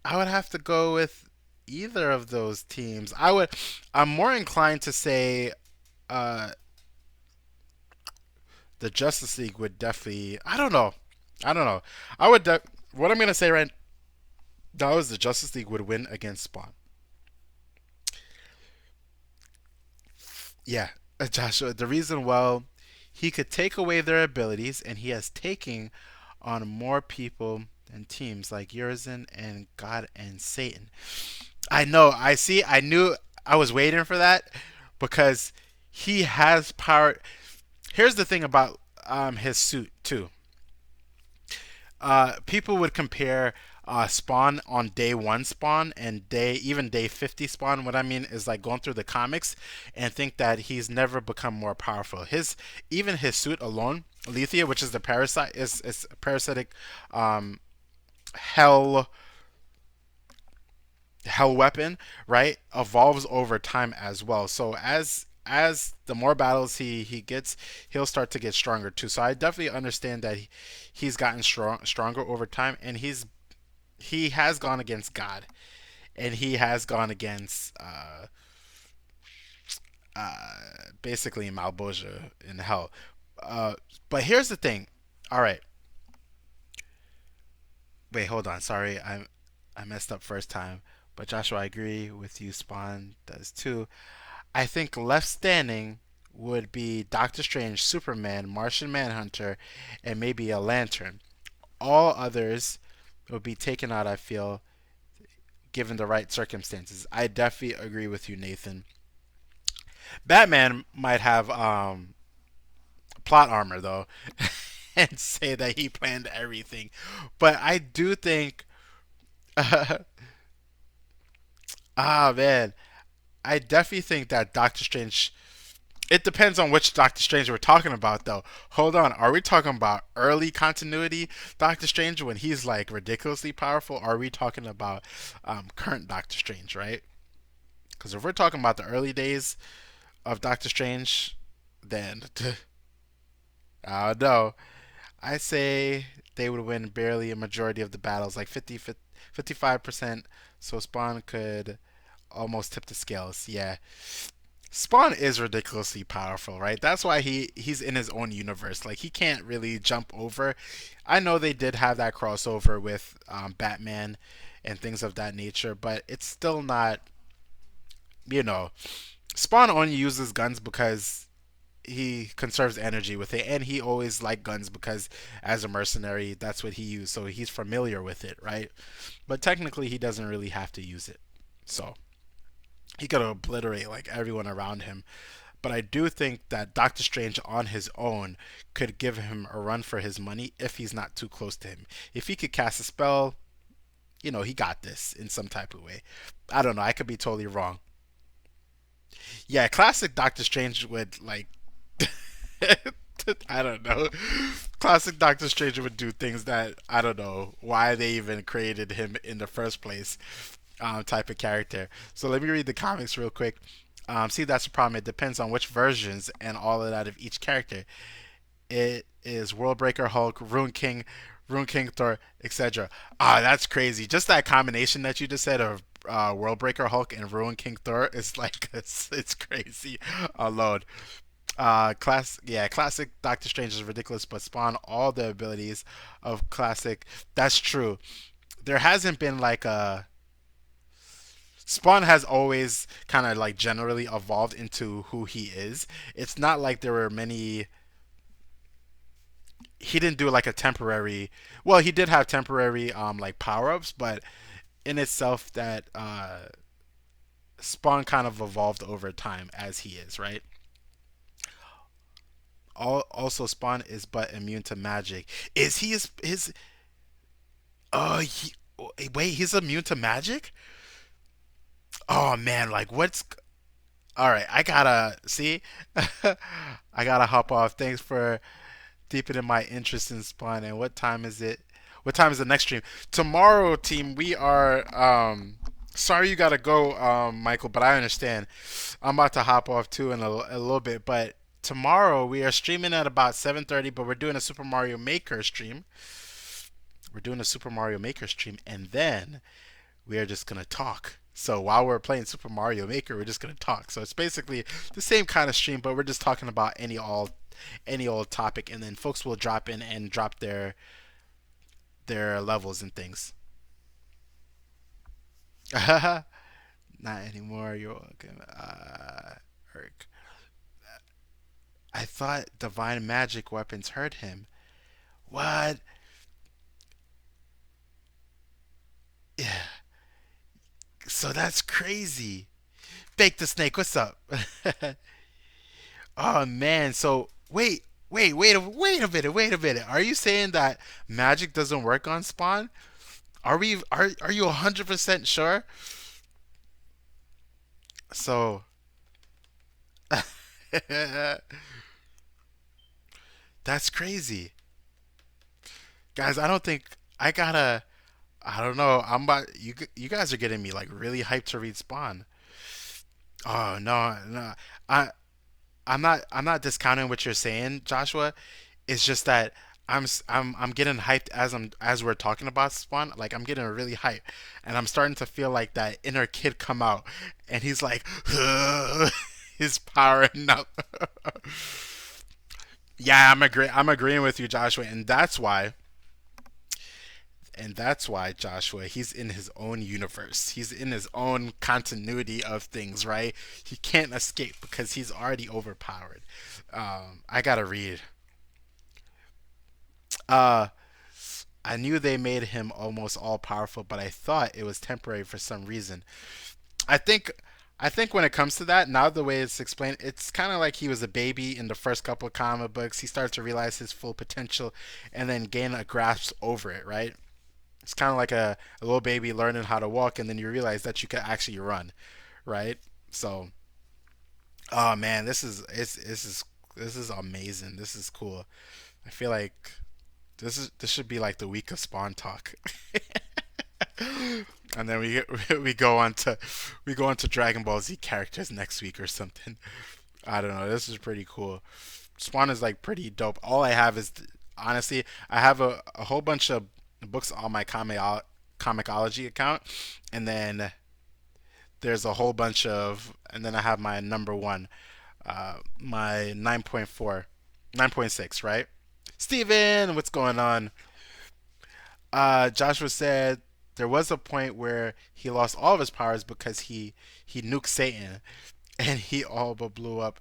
I would have to go with either of those teams. I'm more inclined to say uh, the Justice League would definitely. I don't know. I don't know. I would. What I'm gonna say right now is the Justice League would win against Spawn. Yeah, Joshua. The reason, well, he could take away their abilities, and he has taken on more people and teams like Urizen and God and Satan. I know. I see. I knew. I was waiting for that because he has power. Here's the thing about his suit too. People would compare Spawn on day one Spawn and day 50 Spawn. What I mean is like going through the comics and think that he's never become more powerful. Even his suit alone, Lethia, which is the parasite, is a parasitic hell hell weapon, right? Evolves over time as well. So as the more battles he gets, he'll start to get stronger too. So I definitely understand that he's gotten stronger over time, and he has gone against God, and he has gone against basically Malboja in hell. Uh, but here's the thing. All right, wait, hold on. Sorry, I messed up first time. But Joshua, I agree with you. Spawn does too. I think left standing would be Doctor Strange, Superman, Martian Manhunter, and maybe a Lantern. All others would be taken out, I feel, given the right circumstances. I definitely agree with you, Nathan. Batman might have plot armor, though, and say that he planned everything. But I do think. Man. I definitely think that Doctor Strange. It depends on which Doctor Strange we're talking about, though. Hold on, are we talking about early continuity Doctor Strange when he's like ridiculously powerful? Or are we talking about current Doctor Strange, right? Because if we're talking about the early days of Doctor Strange, then I don't know. I say they would win barely a majority of the battles, like 55%. So Spawn could almost tip the scales. Yeah, Spawn is ridiculously powerful, right? That's why he's in his own universe. Like he can't really jump over. I know they did have that crossover with Batman and things of that nature, but it's still not. You know, Spawn only uses guns because he conserves energy with it, and he always liked guns because as a mercenary, that's what he used. So he's familiar with it, right? But technically, he doesn't really have to use it. So he could obliterate like everyone around him. But I do think that Doctor Strange on his own could give him a run for his money if he's not too close to him. If he could cast a spell, he got this in some type of way. I don't know. I could be totally wrong. Yeah, classic Doctor Strange would like. I don't know. Classic Doctor Strange would do things that I don't know why they even created him in the first place. Type of character. So let me read the comics real quick. See, that's the problem. It depends on which versions and all of that of each character. It is Worldbreaker Hulk, Rune King Thor, etc. That's crazy. Just that combination that you just said of Worldbreaker Hulk and Rune King Thor is like it's crazy alone. Classic Doctor Strange is ridiculous, but Spawn all the abilities of classic. That's true. There hasn't been like a Spawn has always kind of like generally evolved into who he is. It's not like there were many. He didn't do like a temporary. Well, he did have temporary like power ups, but in itself that Spawn kind of evolved over time as he is, right? Also, Spawn is but immune to magic. Is he his? Oh, wait, he's immune to magic? Oh man, like what's? All right, I gotta see. I gotta hop off. Thanks for deepening my interest in Spawn. And what time is it? What time is the next stream? Tomorrow, team. We are. Sorry you gotta go, Michael, but I understand. I'm about to hop off too in a little bit, but tomorrow we are streaming at about 7:30. But we're doing a Super Mario Maker stream. We're doing a Super Mario Maker stream, and then we are just gonna talk. So while we're playing Super Mario Maker, we're just gonna talk. So it's basically the same kind of stream, but we're just talking about any old topic, and then folks will drop in and drop their levels and things. Not anymore. You're welcome. Eric. I thought divine magic weapons hurt him. What? Yeah. So that's crazy. Bake the snake. What's up? Oh man. So wait a minute. Are you saying that magic doesn't work on Spawn? Are you 100% sure? So that's crazy. Guys, I don't think I gotta I don't know. I'm about you guys are getting me like really hyped to read Spawn. Oh no, no. I I'm not discounting what you're saying, Joshua. It's just that I'm getting hyped as we're talking about Spawn. Like I'm getting really hyped, and I'm starting to feel like that inner kid come out, and he's like, he's powering up. Yeah, I'm agreeing with you, Joshua, and that's why Joshua, he's in his own universe. He's in his own continuity of things, right? He can't escape because he's already overpowered. I gotta read. Uh, I knew they made him almost all powerful, but I thought it was temporary for some reason. I think I think when it comes to that, now the way it's explained, it's kind of like he was a baby in the first couple of comic books. He starts to realize his full potential and then gain a grasp over it, right? It's kind of like a little baby learning how to walk, and then you realize that you can actually run, right? So, oh man, this is amazing. This is cool. I feel like this should be like the week of Spawn talk. And then we go on to we go on to Dragon Ball Z characters next week or something. I don't know. This is pretty cool. Spawn is like pretty dope. All I have is honestly, I have a whole bunch of books on my comicology account, and then there's a whole bunch of, and then I have my number one, my 9.4, 9.6, right? Steven, what's going on? Joshua said there was a point where he lost all of his powers because he nuked Satan, and he all but blew up.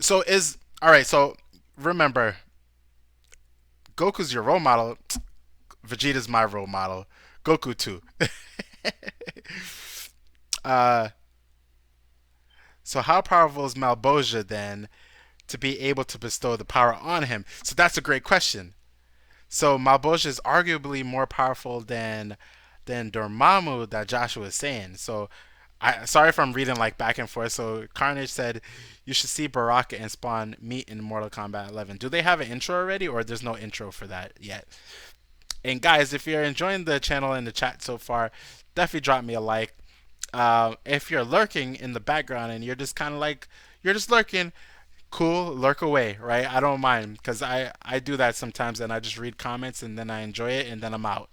So is all right. So remember, Goku's your role model. Vegeta's my role model. Goku too. uh, so how powerful is Malboja then to be able to bestow the power on him? So that's a great question. So Malboja is arguably more powerful than Dormammu that Joshua is saying. So I sorry if I'm reading like back and forth. So Carnage said you should see Baraka and Spawn meet in Mortal Kombat 11. Do they have an intro already, or there's no intro for that yet? And guys, if you're enjoying the channel and the chat so far, definitely drop me a like. If you're lurking in the background and you're just kind of like you're just lurking, cool, lurk away, right? I don't mind because I do that sometimes, and I just read comments and then I enjoy it and then I'm out.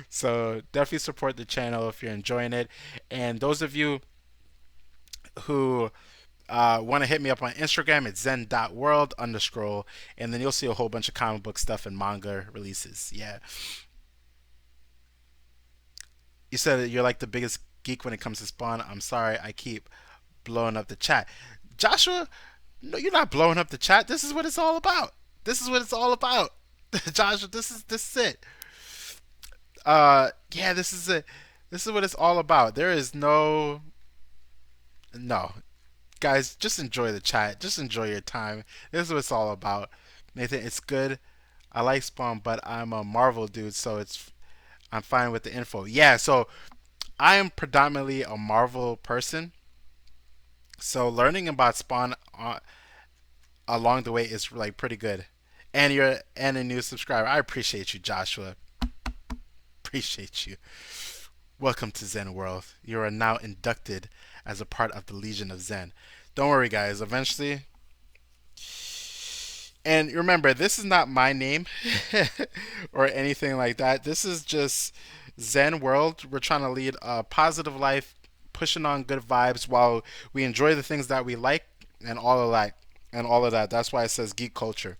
So definitely support the channel if you're enjoying it. And those of you who want to hit me up on Instagram, it's zen.world underscore, and then you'll see a whole bunch of comic book stuff and manga releases. Yeah. You said that you're like the biggest geek when it comes to Spawn. I'm sorry, I keep blowing up the chat. Joshua, no, you're not blowing up the chat. This is what it's all about. This is what it's all about. Joshua, this is it. Yeah, this is it. This is what it's all about. There is no guys, just enjoy the chat. Just enjoy your time. This is what it's all about. Nathan, it's good. I like Spawn, but I'm a Marvel dude, so I'm fine with the info. Yeah, so I am predominantly a Marvel person. So learning about Spawn along the way is like pretty good. And you're and a new subscriber. I appreciate you, Joshua. Appreciate you. Welcome to Zen World. You are now inducted as a part of the Legion of Zen. Don't worry, guys. Eventually, and remember, this is not my name or anything like that. This is just Zen World. We're trying to lead a positive life, pushing on good vibes while we enjoy the things that we like and all of that. And all of that. That's why it says geek culture.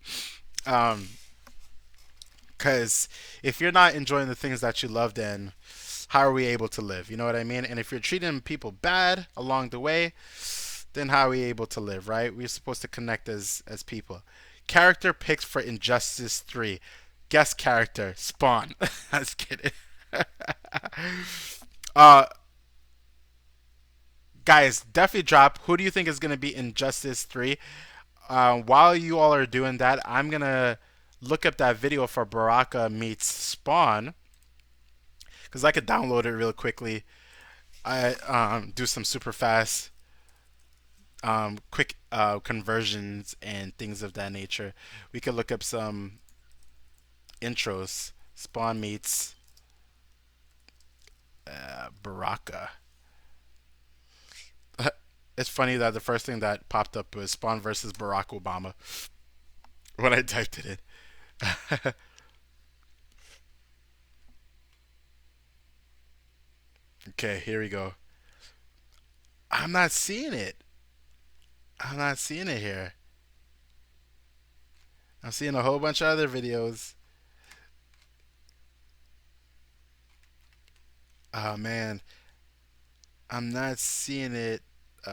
Because if you're not enjoying the things that you love, then how are we able to live? You know what I mean? And if you're treating people bad along the way, then how are we able to live, right? We're supposed to connect as people. Character picks for Injustice 3. Guest character, Spawn. I was kidding. uh, guys, definitely drop. Who do you think is going to be Injustice 3? While you all are doing that, I'm going to look up that video for Baraka meets Spawn. Because I could download it real quickly. I do some super fast quick conversions and things of that nature. We could look up some intros. Spawn meets Baraka. It's funny that the first thing that popped up was Spawn versus Barack Obama when I typed it in. Okay, here we go. I'm not seeing it. I'm not seeing it here. I'm seeing a whole bunch of other videos. Oh man, I'm not seeing it. I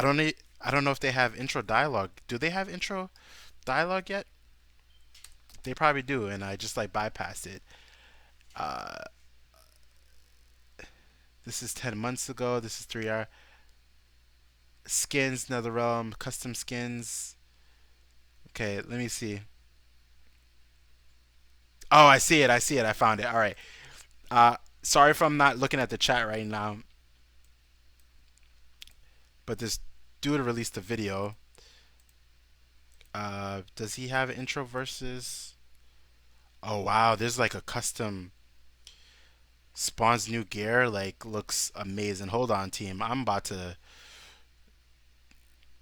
don't need. I don't know if they have intro dialogue. Do they have intro dialogue yet? They probably do, and I just like bypassed it. Uh, this is 10 months ago. This is 3 hour. Skins, NetherRealm, custom skins. Okay, let me see. Oh, I see it. I see it. I found it. All right. Sorry if I'm not looking at the chat right now, but this dude released a video. Does he have intro versus? Oh wow, there's like a custom Spawn's new gear. Like looks amazing. Hold on, team. I'm about to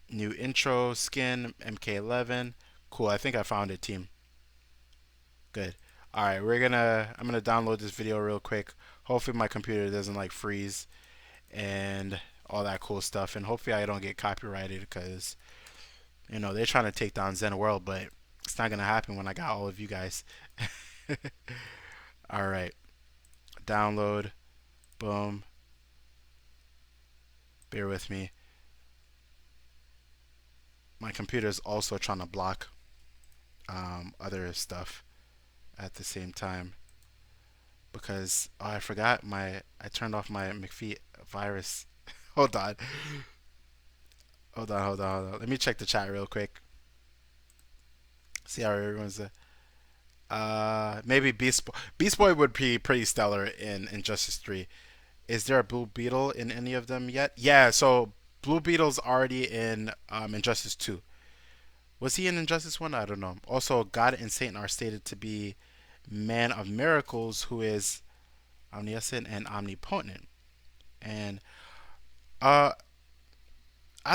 new intro skin MK11. Cool. I think I found it, team. Good. All right, I'm gonna download this video real quick. Hopefully my computer doesn't like freeze and all that cool stuff, and hopefully I don't get copyrighted because they're trying to take down Zen World, but it's not gonna happen when I got all of you guys. All right, download, boom. Bear with me. My computer is also trying to block other stuff at the same time because I forgot I turned off my McPhee virus. Hold on. Hold on, hold on, hold on. Let me check the chat real quick. See how everyone's. Maybe Beast Boy would be pretty stellar in Injustice 3. Is there a Blue Beetle in any of them yet? Yeah, so Blue Beetle's already in Injustice 2. Was he in Injustice 1? I don't know. Also, God and Satan are stated to be Man of Miracles, who is omniscient and omnipotent. And I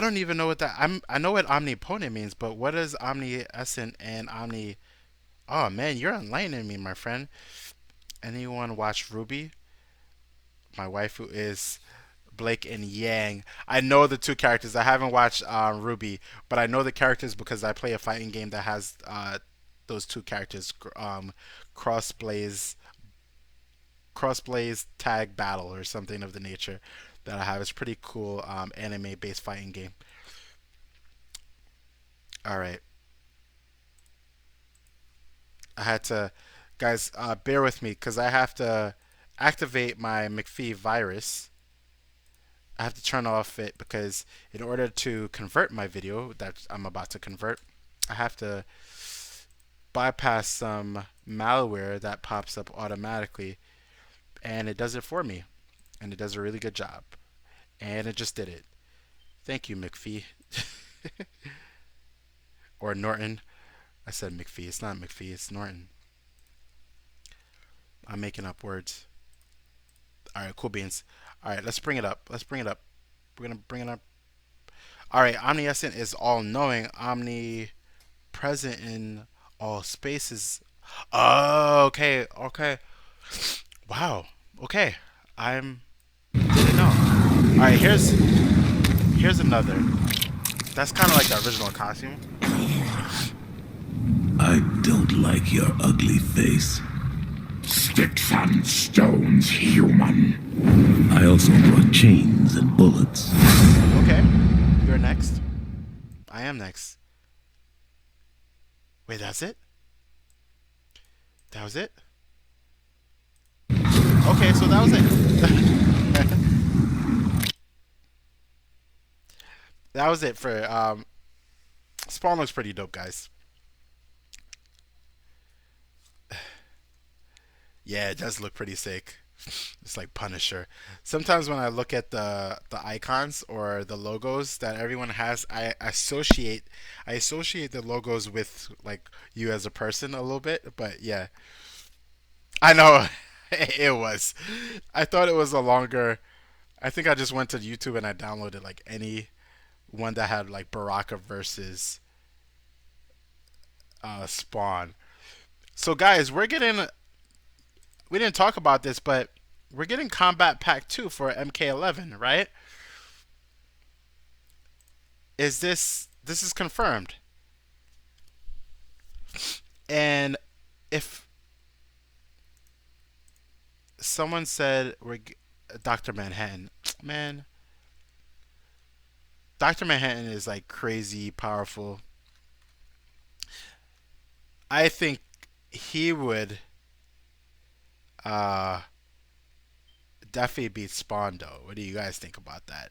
don't even know what that. I know what omnipotent means, but what is omniscient and omni? Oh man, you're enlightening me, my friend. Anyone watch Ruby? My wife, who is Blake and Yang. I know the two characters. I haven't watched Ruby, but I know the characters because I play a fighting game that has those two characters. Cross Blaze, Tag Battle or something of the nature that I have. It's pretty cool anime-based fighting game. All right. I had to, guys, bear with me because I have to activate my McPhee virus. I have to turn off it because in order to convert my video that I'm about to convert, I have to bypass some malware that pops up automatically, and it does it for me, and it does a really good job, and it just did it. Thank you, McPhee. Or Norton. I said McPhee. It's not McPhee. It's Norton. I'm making up words. All right, cool beans. All right, let's bring it up. Let's bring it up. We're gonna bring it up. All right, omniscient is all-knowing, omnipresent in all spaces. Oh, okay, okay. Wow. Okay, I'm didn't know. All right, here's another. That's kind of like the original costume. I don't like your ugly face. Sticks and stones, human. I also brought chains and bullets. Okay, you're next. I am next. Wait, that's it? That was it? Okay, so that was it. That was it for Spawn looks pretty dope, guys. Yeah, it does look pretty sick. It's like Punisher. Sometimes when I look at the icons or the logos that everyone has, I associate the logos with like you as a person a little bit. But yeah, I know it was. I thought it was a longer. I think I just went to YouTube and I downloaded like any one that had like Baraka versus Spawn. So guys, we didn't talk about this, but we're getting Combat Pack 2 for MK11, right? This is confirmed? And if someone said we're Dr. Manhattan, man, Dr. Manhattan is like crazy powerful. I think he would uh definitely beat Spawn though. What do you guys think about that?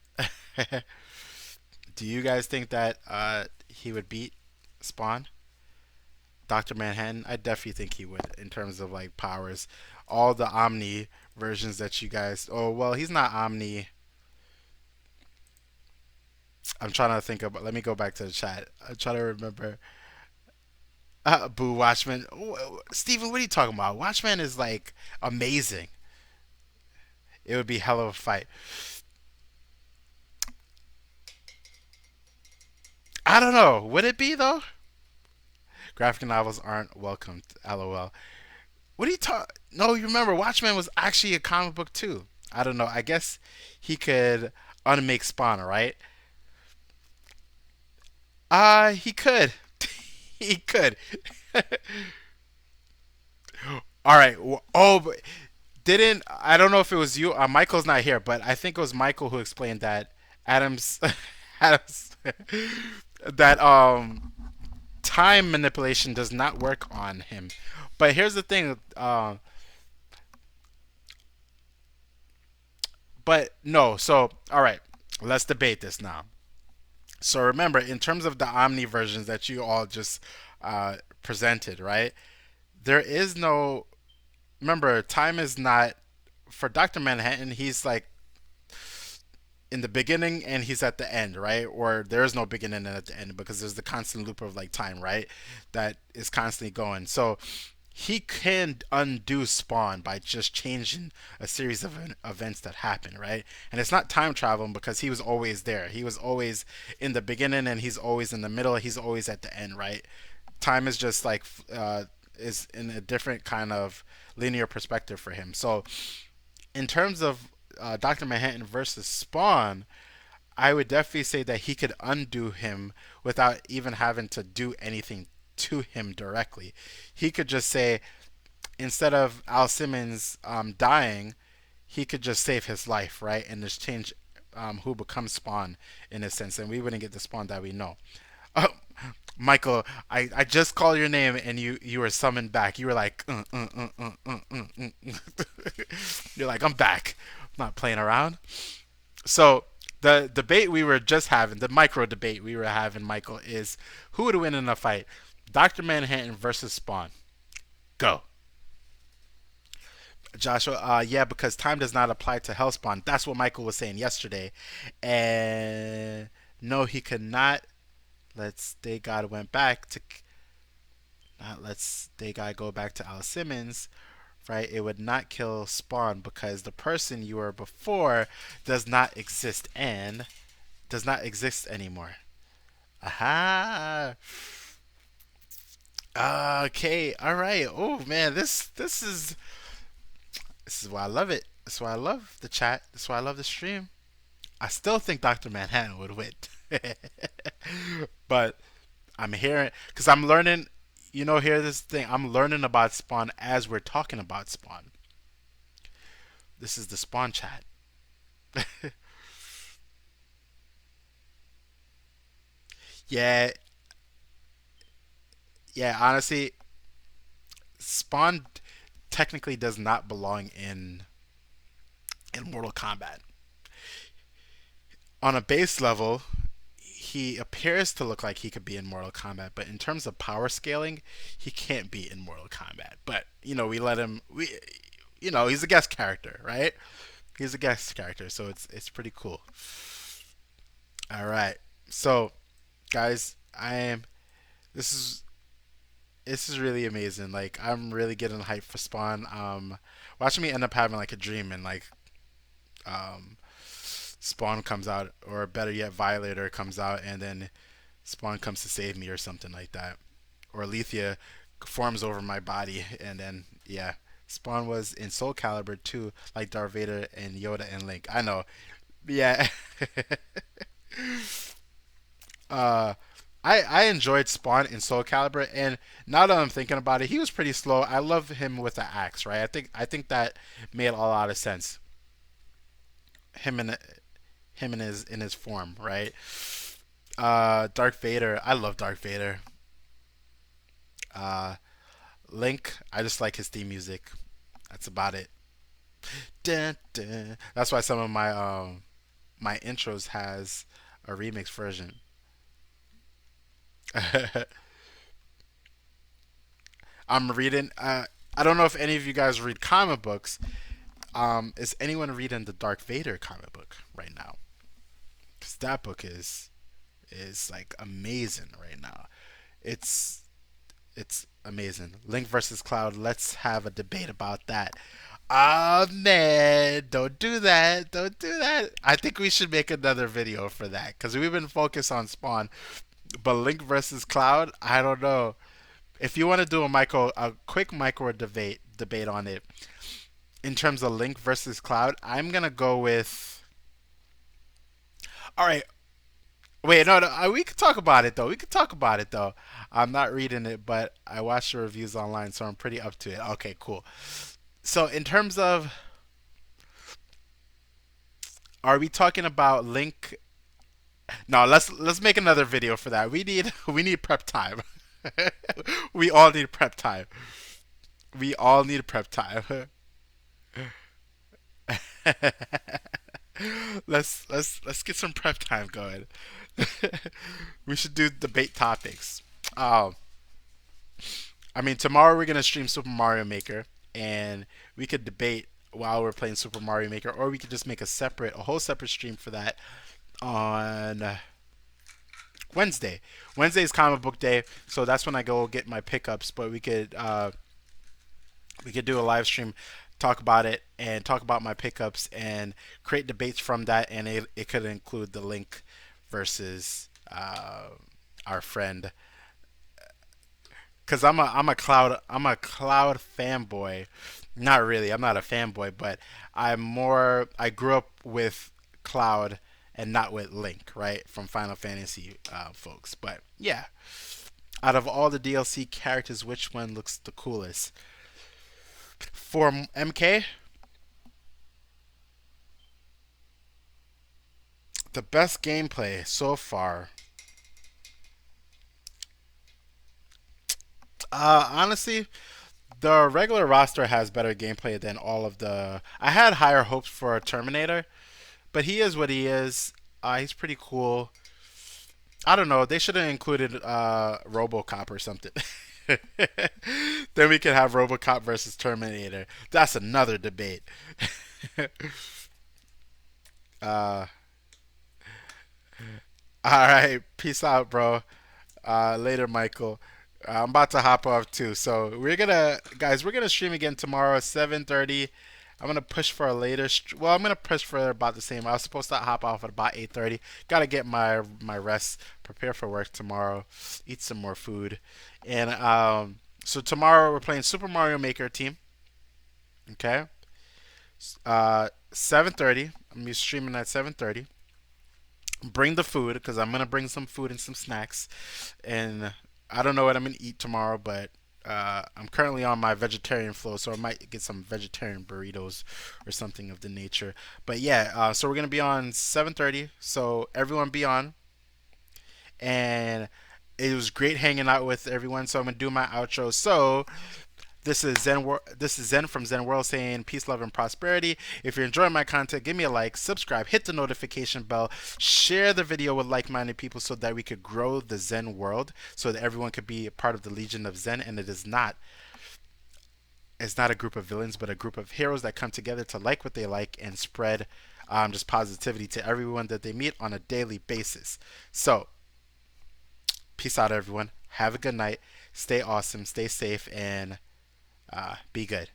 Do you guys think that he would beat Spawn? Dr. Manhattan? I definitely think he would in terms of like powers. All the Omni versions that you guys oh well he's not Omni. I'm trying to think about let me go back to the chat. I'm trying to remember. Boo Watchman. Steven, what are you talking about? Watchman is like amazing. It would be hell of a fight. I don't know. Would it be though? Graphic novels aren't welcomed. LOL. What are you talking? No, you remember Watchmen was actually a comic book too. I don't know. I guess he could unmake Spawn, right? He could. He could. All right. Oh, but didn't I don't know if it was you. Michael's not here, but I think it was Michael who explained that Adams, Adams, that time manipulation does not work on him. But here's the thing. But no. So all right, let's debate this now. So remember, in terms of the Omni versions that you all just presented, right? There is no. Remember, time is not for Doctor Manhattan. He's like in the beginning and he's at the end, right? Or there is no beginning and at the end because there's the constant loop of like time, right? That is constantly going. So he can undo Spawn by just changing a series of events that happen, right? And it's not time traveling because he was always there. He was always in the beginning and he's always in the middle. He's always at the end, right? Time is just like is in a different kind of linear perspective for him. So in terms of Dr. Manhattan versus Spawn, I would definitely say that he could undo him without even having to do anything to him directly. He could just say, instead of Al Simmons dying, he could just save his life, right? And just change who becomes Spawn in a sense, and we wouldn't get the Spawn that we know. Oh, Michael, I just called your name and you were summoned back. You were like, You're like, I'm back. I'm not playing around. So The debate we were just having, the micro debate we were having, Michael, is who would win in a fight, Doctor Manhattan versus Spawn. Go. Joshua, yeah, because time does not apply to Hellspawn. That's what Michael was saying yesterday. And no, he could not. Let's Stay God went back to. Let's Stay God go back to Al Simmons, right? It would not kill Spawn because the person you were before does not exist and does not exist anymore. Aha. Okay. All right. Oh man, this is why I love it. This is why I love the chat. This is why I love the stream. I still think Dr. Manhattan would win. But I'm hearing, because I'm learning, here's this thing. I'm learning about Spawn as we're talking about Spawn. This is the Spawn chat. Yeah, yeah, honestly, Spawn technically does not belong in Mortal Kombat. On a base level, he appears to look like he could be in Mortal Kombat, but in terms of power scaling, he can't be in Mortal Kombat. But we let him. He's a guest character, right? He's a guest character, so it's pretty cool. All right, so guys, I am. This is this is really amazing. Like I'm really getting hyped for Spawn. Watching me end up having like a dream and like um Spawn comes out, or better yet, Violator comes out, and then Spawn comes to save me, or something like that. Or Alethea forms over my body, and then yeah, Spawn was in Soul Calibur too, like Darth Vader and Yoda and Link. I know, yeah. uh, I enjoyed Spawn in Soul Calibur, and now that I'm thinking about it, he was pretty slow. I love him with the axe, right? I think that made a lot of sense. Him and him in his form, right? Darth Vader, I love Darth Vader. Uh, Link, I just like his theme music. That's about it. Dun, dun. That's why some of my intros has a remix version. I'm reading. I don't know if any of you guys read comic books. Is anyone reading the Darth Vader comic book right now? Because that book is like amazing right now. It's it's amazing. Link versus Cloud. Let's have a debate about that. Ah man, don't do that. Don't do that. I think we should make another video for that because we've been focused on Spawn, but Link versus Cloud. I don't know. If you want to do a quick micro debate on it in terms of Link versus Cloud, I'm gonna go with. All right, wait, no, no, we could talk about it though. We could talk about it though. I'm not reading it, but I watched the reviews online, so I'm pretty up to it. Okay, cool. So in terms of, are we talking about Link? No, let's make another video for that. We need prep time. We all need prep time. We all need prep time. Let's get some prep time going. We should do debate topics. Um, I mean, tomorrow we're gonna stream Super Mario Maker, and we could debate while we're playing Super Mario Maker, or we could just make a whole separate stream for that on Wednesday. Wednesday is comic book day, so that's when I go get my pickups. But we could do a live stream, talk about it, and talk about my pickups, and create debates from that. And it could include the Link versus our friend, because I'm a cloud fanboy. Not really. I'm not a fanboy, but I grew up with Cloud and not with Link, right? From Final Fantasy folks. But yeah, out of all the DLC characters, which one looks the coolest? For MK, the best gameplay so far. Honestly, the regular roster has better gameplay than all of the. I had higher hopes for Terminator, but he is what he is. He's pretty cool. I don't know. They should have included RoboCop or something. Then we could have RoboCop versus Terminator. That's another debate. uh, all right. Peace out, bro. Later, Michael. I'm about to hop off too. So we're gonna stream again tomorrow at 7:30. I'm gonna push for a later. Well, I'm gonna push for about the same. I was supposed to hop off at about 8:30. Gotta get my rest, prepare for work tomorrow, eat some more food, and so tomorrow we're playing Super Mario Maker team. Okay, 7:30. I'm gonna be streaming at 7:30. Bring the food because I'm gonna bring some food and some snacks, and I don't know what I'm gonna eat tomorrow, but I'm currently on my vegetarian flow, so I might get some vegetarian burritos or something of the nature. But yeah, so we're gonna be on 7:30. So everyone be on, and it was great hanging out with everyone. So I'm gonna do my outro. So this is Zen. This is Zen from Zen World saying peace, love, and prosperity. If you're enjoying my content, give me a like, subscribe, hit the notification bell, share the video with like-minded people so that we could grow the Zen world, so that everyone could be a part of the Legion of Zen. And it's not a group of villains, but a group of heroes that come together to like what they like and spread just positivity to everyone that they meet on a daily basis. So, peace out, everyone. Have a good night. Stay awesome. Stay safe and be good.